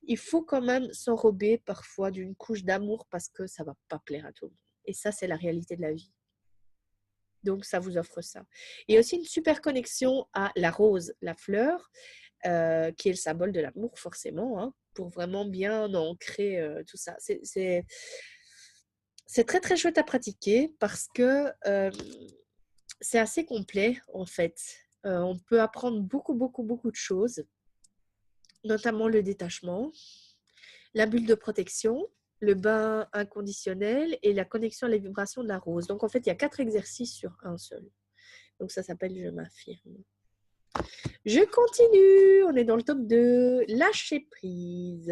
il faut quand même s'enrober parfois d'une couche d'amour parce que ça ne va pas plaire à tout le monde. Et ça, c'est la réalité de la vie. Donc, ça vous offre ça. Et aussi une super connexion à la rose, la fleur, qui est le symbole de l'amour, forcément, hein, pour vraiment bien ancrer tout ça. C'est très, très chouette à pratiquer parce que c'est assez complet, en fait. On peut apprendre beaucoup, beaucoup, beaucoup de choses, notamment le détachement, la bulle de protection, le bain inconditionnel et la connexion à les vibrations de la rose. Donc, en fait, il y a 4 exercices sur un seul. Donc, ça s'appelle Je m'affirme. Je continue. On est dans le top 2. Lâcher prise.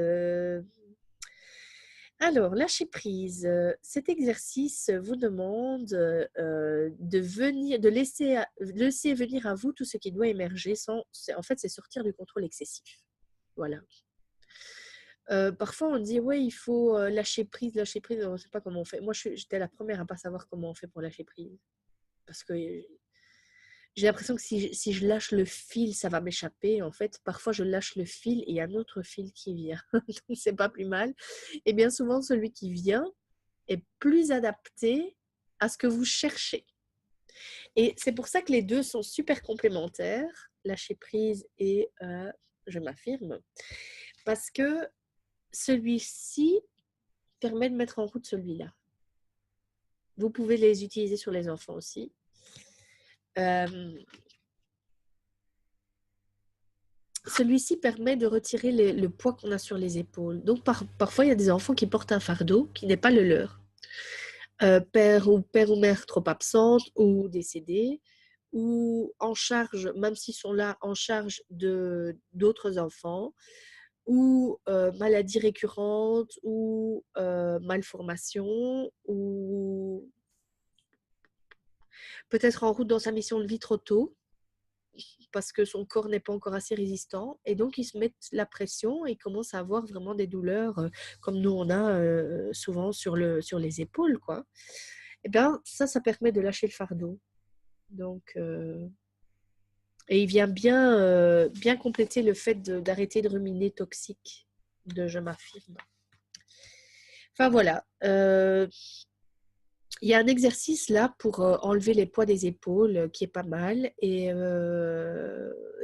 Alors, lâcher prise. Cet exercice vous demande de laisser venir à vous tout ce qui doit émerger sans. En fait, c'est sortir du contrôle excessif. Voilà. Parfois, on dit, ouais, il faut lâcher prise, on ne sait pas comment on fait. Moi, j'étais la première à ne pas savoir comment on fait pour lâcher prise. Parce que j'ai l'impression que si je lâche le fil, ça va m'échapper. En fait, parfois, je lâche le fil et il y a un autre fil qui vient. Donc, c'est pas plus mal. Et bien souvent, celui qui vient est plus adapté à ce que vous cherchez. Et c'est pour ça que les deux sont super complémentaires, lâcher prise et je m'affirme. Parce que celui-ci permet de mettre en route celui-là. Vous pouvez les utiliser sur les enfants aussi. Celui-ci permet de retirer le poids qu'on a sur les épaules. Donc, parfois, il y a des enfants qui portent un fardeau qui n'est pas le leur. Père ou mère trop absente ou décédé, ou en charge, même s'ils sont là, en charge d'autres enfants, ou maladie récurrente, ou malformation, ou peut-être en route dans sa mission de vie trop tôt, parce que son corps n'est pas encore assez résistant. Et donc, ils se mettent la pression et commencent à avoir vraiment des douleurs, comme nous, on a souvent sur les épaules, quoi. Et bien, ça permet de lâcher le fardeau. Donc, et il vient bien compléter le fait d'arrêter de ruminer toxique de je m'affirme. Enfin, voilà. Il y a un exercice là pour enlever les poids des épaules qui est pas mal et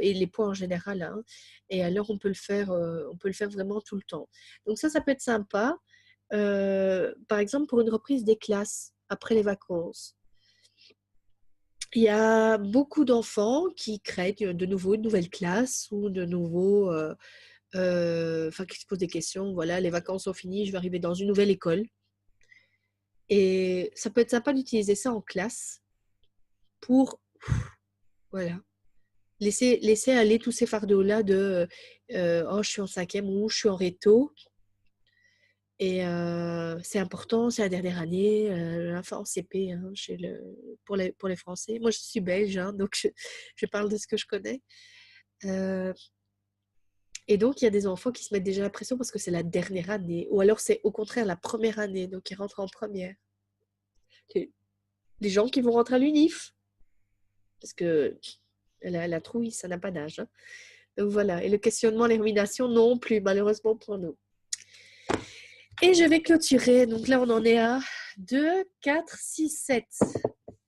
les poids en général. Hein. Et alors on peut le faire vraiment tout le temps. Donc ça peut être sympa. Par exemple pour une reprise des classes après les vacances. Il y a beaucoup d'enfants qui créent de nouveau une nouvelle classe ou de nouveau, qui se posent des questions. Voilà, les vacances sont finies, je vais arriver dans une nouvelle école. Et ça peut être sympa d'utiliser ça en classe pour, voilà, laisser aller tous ces fardeaux-là de oh, je suis en 5e ou je suis en réto. Et c'est important, c'est la dernière année, enfin en CP, hein, pour les Français. Moi, je suis belge, hein, donc je parle de ce que je connais. Et donc, il y a des enfants qui se mettent déjà la pression parce que c'est la dernière année. Ou alors, c'est au contraire la première année, donc ils rentrent en première. Les gens qui vont rentrer à l'UNIF, parce que la trouille, ça n'a pas d'âge. Hein. Donc voilà, et le questionnement, les ruminations non plus, malheureusement pour nous. Et je vais clôturer, donc là on en est à 2, 4, 6, 7.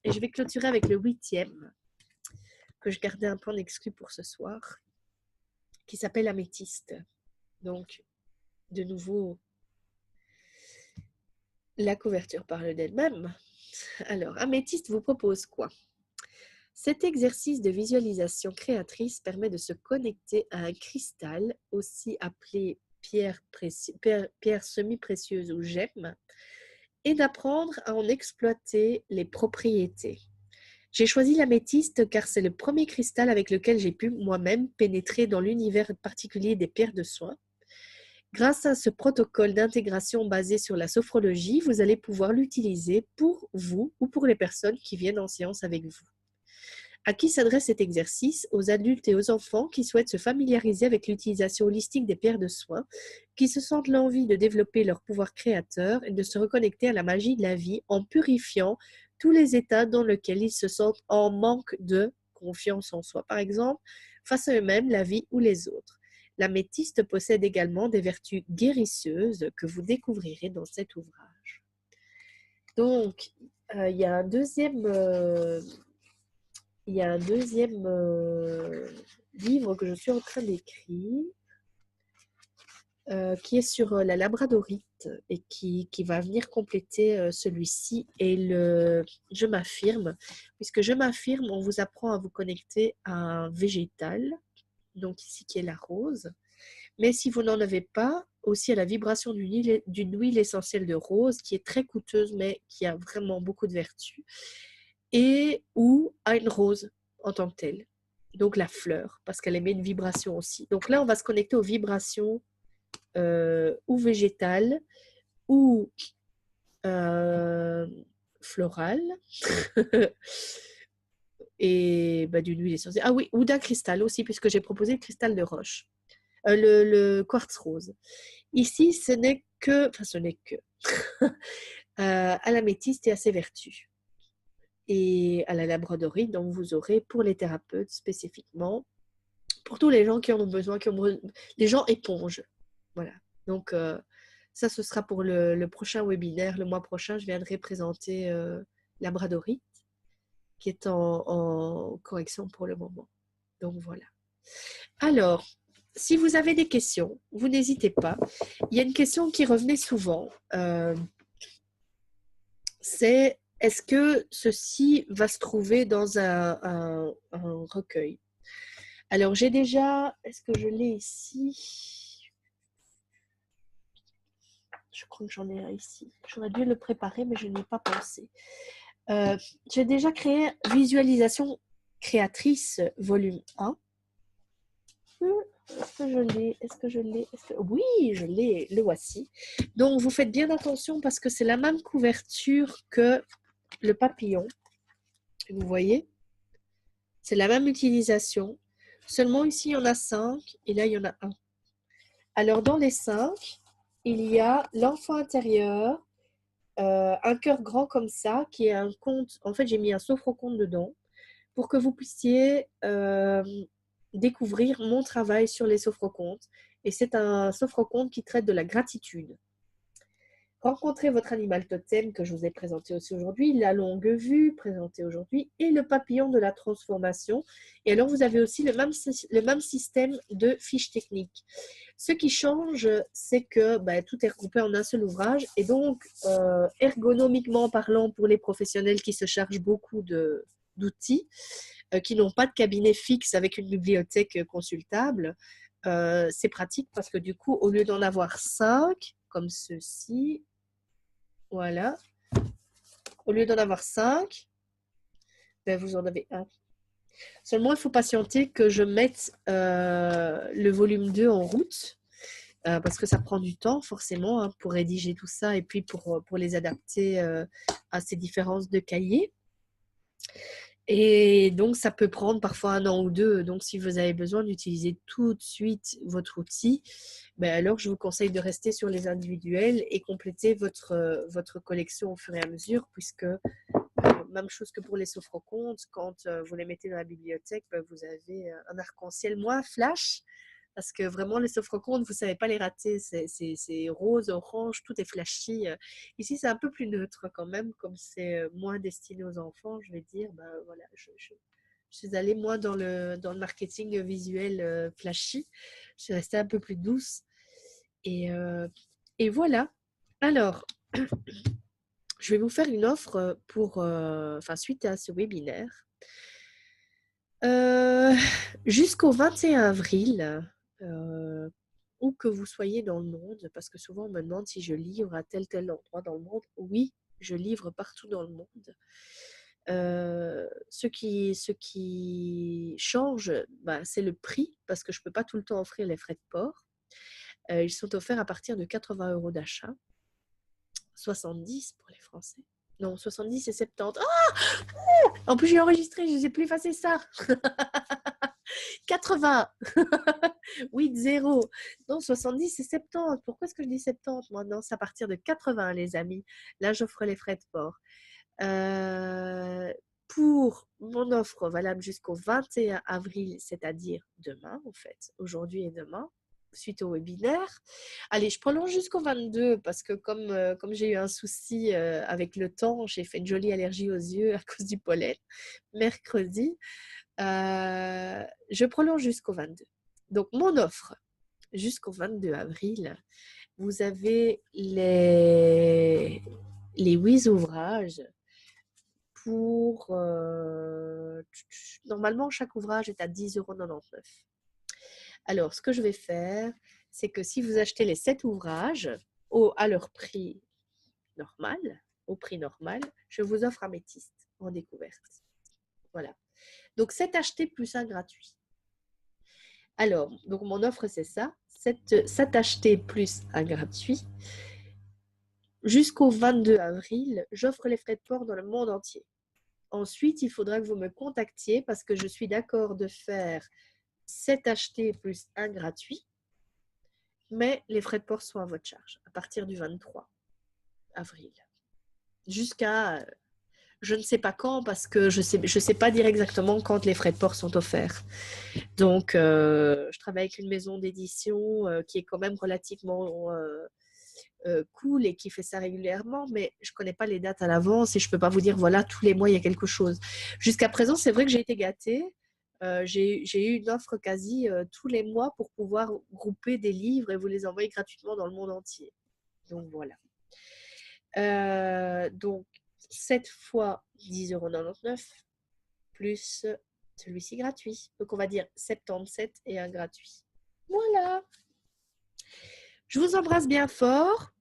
Et je vais clôturer avec le 8e, que je gardais un peu en exclu pour ce soir, qui s'appelle Améthyste. Donc, de nouveau, la couverture parle d'elle-même. Alors, Améthyste vous propose quoi? Cet exercice de visualisation créatrice permet de se connecter à un cristal, aussi appelé pierre semi-précieuse ou gemme, et d'apprendre à en exploiter les propriétés. J'ai choisi l'améthyste car c'est le premier cristal avec lequel j'ai pu moi-même pénétrer dans l'univers particulier des pierres de soin. Grâce à ce protocole d'intégration basé sur la sophrologie, vous allez pouvoir l'utiliser pour vous ou pour les personnes qui viennent en séance avec vous. À qui s'adresse cet exercice? Aux adultes et aux enfants qui souhaitent se familiariser avec l'utilisation holistique des pierres de soin, qui se sentent l'envie de développer leur pouvoir créateur et de se reconnecter à la magie de la vie en purifiant tous les états dans lesquels ils se sentent en manque de confiance en soi, par exemple, face à eux-mêmes, la vie ou les autres. L'améthyste possède également des vertus guérisseuses que vous découvrirez dans cet ouvrage. Donc, il y a un deuxième livre que je suis en train d'écrire qui est sur la labradorite et qui va venir compléter celui-ci. Et je m'affirme, puisque je m'affirme, on vous apprend à vous connecter à un végétal, donc ici qui est la rose. Mais si vous n'en avez pas, aussi à la vibration d'une huile essentielle de rose qui est très coûteuse mais qui a vraiment beaucoup de vertus. Et ou à une rose en tant que telle. Donc la fleur, parce qu'elle émet une vibration aussi. Donc là, on va se connecter aux vibrations ou végétales ou florales et d'une huile essentielle. Ah oui, ou d'un cristal aussi, puisque j'ai proposé le cristal de roche, le quartz rose. Ici, ce n'est que à l'améthyste et à ses vertus. Et à la labradorite, donc vous aurez pour les thérapeutes spécifiquement, pour tous les gens qui en ont besoin, les gens éponges. Voilà. Donc, ça, ce sera pour le prochain webinaire. Le mois prochain, je viendrai présenter labradorite, qui est en correction pour le moment. Donc, voilà. Alors, si vous avez des questions, vous n'hésitez pas. Il y a une question qui revenait souvent. C'est: est-ce que ceci va se trouver dans un recueil? Alors, j'ai déjà... Est-ce que je l'ai ici? Je crois que j'en ai un ici. J'aurais dû le préparer, mais je n'y ai pas pensé. J'ai déjà créé Visualisation créatrice, volume 1. Est-ce que je l'ai? Oui, je l'ai. Le voici. Donc, vous faites bien attention parce que c'est la même couverture que le papillon. Vous voyez? C'est la même utilisation. Seulement ici, il y en a 5 et là, il y en a 1. Alors, dans les 5, il y a l'enfant intérieur, un cœur grand comme ça, qui est un conte. En fait, j'ai mis un sophroconte dedans pour que vous puissiez découvrir mon travail sur les sophrocontes. Et c'est un sophroconte qui traite de la gratitude. Rencontrez votre animal totem que je vous ai présenté aussi aujourd'hui, la longue vue présentée aujourd'hui et le papillon de la transformation. Et alors, vous avez aussi le même système de fiches techniques. Ce qui change, c'est que tout est regroupé en un seul ouvrage et donc, ergonomiquement parlant, pour les professionnels qui se chargent beaucoup d'outils, qui n'ont pas de cabinet fixe avec une bibliothèque consultable, c'est pratique parce que du coup, au lieu d'en avoir 5, comme ceci, voilà. Au lieu d'en avoir 5, vous en avez 1. Seulement, il faut patienter que je mette le volume 2 en route, parce que ça prend du temps, forcément, pour rédiger tout ça et puis pour les adapter à ces différences de cahiers. Et donc, ça peut prendre parfois 1 an ou 2. Donc, si vous avez besoin d'utiliser tout de suite votre outil, alors je vous conseille de rester sur les individuels et compléter votre collection au fur et à mesure, puisque même chose que pour les sophrocontes, quand vous les mettez dans la bibliothèque, vous avez un arc-en-ciel moins flash, parce que vraiment, les sophrocontes, vous ne savez pas les rater, c'est rose, orange, tout est flashy. Ici, c'est un peu plus neutre quand même, comme c'est moins destiné aux enfants, je vais dire, voilà, je suis allée moins dans le marketing visuel flashy, je suis restée un peu plus douce. Et, euh, et voilà. Alors, je vais vous faire une offre suite à ce webinaire. Jusqu'au 21 avril, où que vous soyez dans le monde, parce que souvent on me demande si je livre à tel endroit dans le monde. Oui, je livre partout dans le monde. Ce qui change, c'est le prix, parce que je ne peux pas tout le temps offrir les frais de port. Ils sont offerts à partir de 80 € d'achat. 70 pour les Français. Non, 70 et 70. Ah, en plus, j'ai enregistré, je ne sais plus effacer ça. 80. 8, 0. Non, 70 et 70. Pourquoi est-ce que je dis 70? Moi, non, c'est à partir de 80, les amis. Là, j'offre les frais de port. Pour mon offre valable jusqu'au 21 avril, c'est-à-dire demain, en fait, aujourd'hui et demain, suite au webinaire. Allez, je prolonge jusqu'au 22 parce que comme j'ai eu un souci avec le temps, j'ai fait une jolie allergie aux yeux à cause du pollen mercredi. Je prolonge jusqu'au 22. Donc, mon offre jusqu'au 22 avril, vous avez les 8 ouvrages pour... normalement, chaque ouvrage est à 10,99 €. Alors, ce que je vais faire, c'est que si vous achetez les 7 ouvrages à leur prix normal, au prix normal, je vous offre Améthyste en découverte. Voilà. Donc, 7 achetés plus un gratuit. Alors, donc mon offre, c'est ça. 7 achetés plus un gratuit. Jusqu'au 22 avril, j'offre les frais de port dans le monde entier. Ensuite, il faudra que vous me contactiez parce que je suis d'accord de faire 7 achetés plus un gratuit. Mais les frais de port sont à votre charge à partir du 23 avril. Jusqu'à je ne sais pas quand parce que je sais pas dire exactement quand les frais de port sont offerts. Donc, je travaille avec une maison d'édition qui est quand même relativement cool et qui fait ça régulièrement, mais je ne connais pas les dates à l'avance et je ne peux pas vous dire, voilà, tous les mois, il y a quelque chose. Jusqu'à présent, c'est vrai que j'ai été gâtée. J'ai eu une offre quasi tous les mois pour pouvoir grouper des livres et vous les envoyer gratuitement dans le monde entier. Donc, voilà. Donc, 7 fois 10,99 € plus celui-ci gratuit. Donc, on va dire 77 et un gratuit. Voilà. Je vous embrasse bien fort.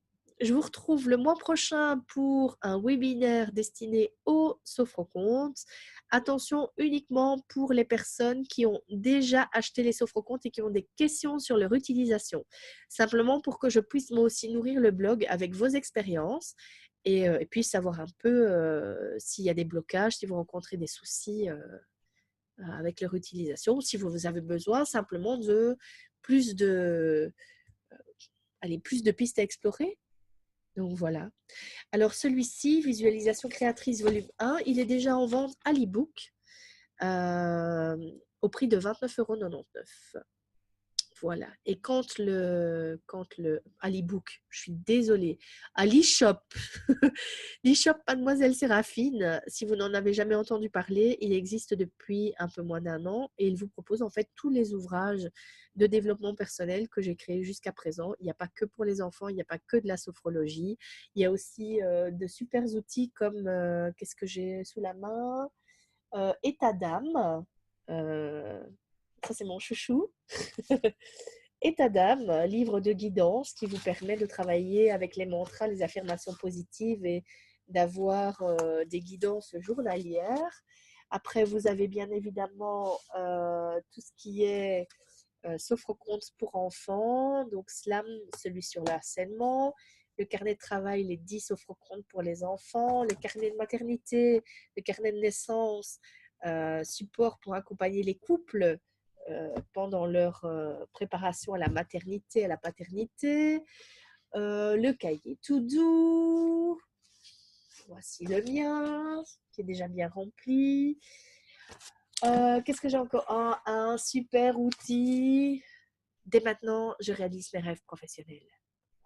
Je vous retrouve le mois prochain pour un webinaire destiné aux sophrocontes. Attention uniquement pour les personnes qui ont déjà acheté les sophrocontes et qui ont des questions sur leur utilisation. Simplement pour que je puisse moi aussi nourrir le blog avec vos expériences et puis savoir un peu s'il y a des blocages, si vous rencontrez des soucis avec leur utilisation, si vous avez besoin simplement de plus de, plus de pistes à explorer. Donc voilà. Alors celui-ci, Visualisation créatrice volume 1, il est déjà en vente à l'e-book au prix de 29,99 €. Voilà. Et à l'e-book, je suis désolée, à l'e-shop, l'e-shop Mademoiselle Séraphine, si vous n'en avez jamais entendu parler, il existe depuis un peu moins d'1 an et il vous propose en fait tous les ouvrages de développement personnel que j'ai créés jusqu'à présent. Il n'y a pas que pour les enfants, il n'y a pas que de la sophrologie. Il y a aussi de super outils comme, qu'est-ce que j'ai sous la main? État d'âme. Ça, c'est mon chouchou. État d'âme, livre de guidance qui vous permet de travailler avec les mantras, les affirmations positives et d'avoir des guidances journalières. Après, vous avez bien évidemment tout ce qui est sophroconte pour enfants, donc Slam, celui sur le harcèlement, le carnet de travail, les 10 sophrocontes pour les enfants, le carnet de maternité, le carnet de naissance, support pour accompagner les couples pendant leur préparation à la maternité, à la paternité, le cahier tout doux, Voici le mien, qui est déjà bien rempli. Qu'est-ce que j'ai encore? Un super outil. Dès maintenant, je réalise mes rêves professionnels.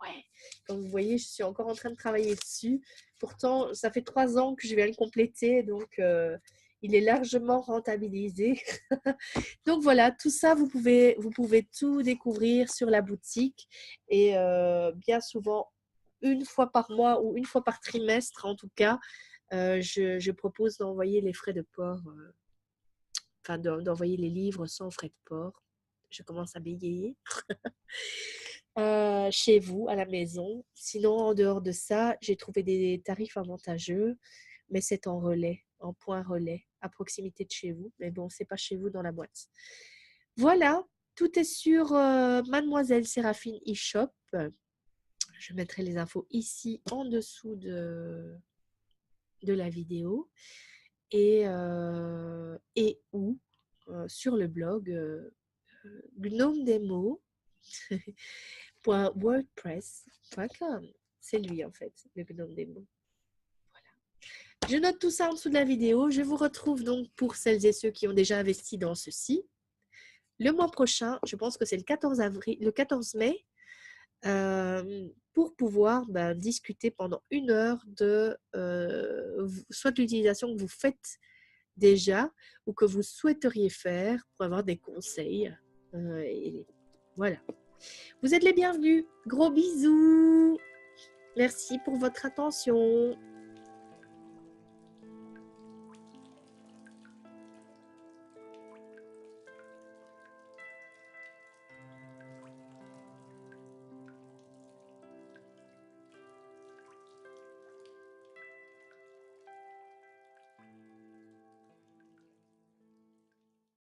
Ouais, comme vous voyez, je suis encore en train de travailler dessus. Pourtant, ça fait 3 ans que je viens le compléter, donc il est largement rentabilisé. Donc voilà, tout ça, vous pouvez tout découvrir sur la boutique. Et bien souvent, une fois par mois ou une fois par trimestre, en tout cas, je propose d'envoyer les frais de port, enfin d'envoyer les livres sans frais de port. Je commence à bégayer. Chez vous, à la maison. Sinon, en dehors de ça, j'ai trouvé des tarifs avantageux, mais c'est en relais, en point relais, à proximité de chez vous. Mais bon, c'est pas chez vous dans la boîte. Voilà, tout est sur Mademoiselle Séraphine eShop. Je mettrai les infos ici en dessous de la vidéo et ou sur le blog Gnome des mots. .wordpress.com. C'est lui en fait, le gnome des mots. Voilà. Je note tout ça en dessous de la vidéo. Je vous retrouve donc pour celles et ceux qui ont déjà investi dans ceci. Le mois prochain, je pense que c'est le 14 mai, pour pouvoir discuter pendant 1 heure de soit l'utilisation que vous faites déjà ou que vous souhaiteriez faire pour avoir des conseils. Et voilà. Vous êtes les bienvenus. Gros bisous. Merci pour votre attention.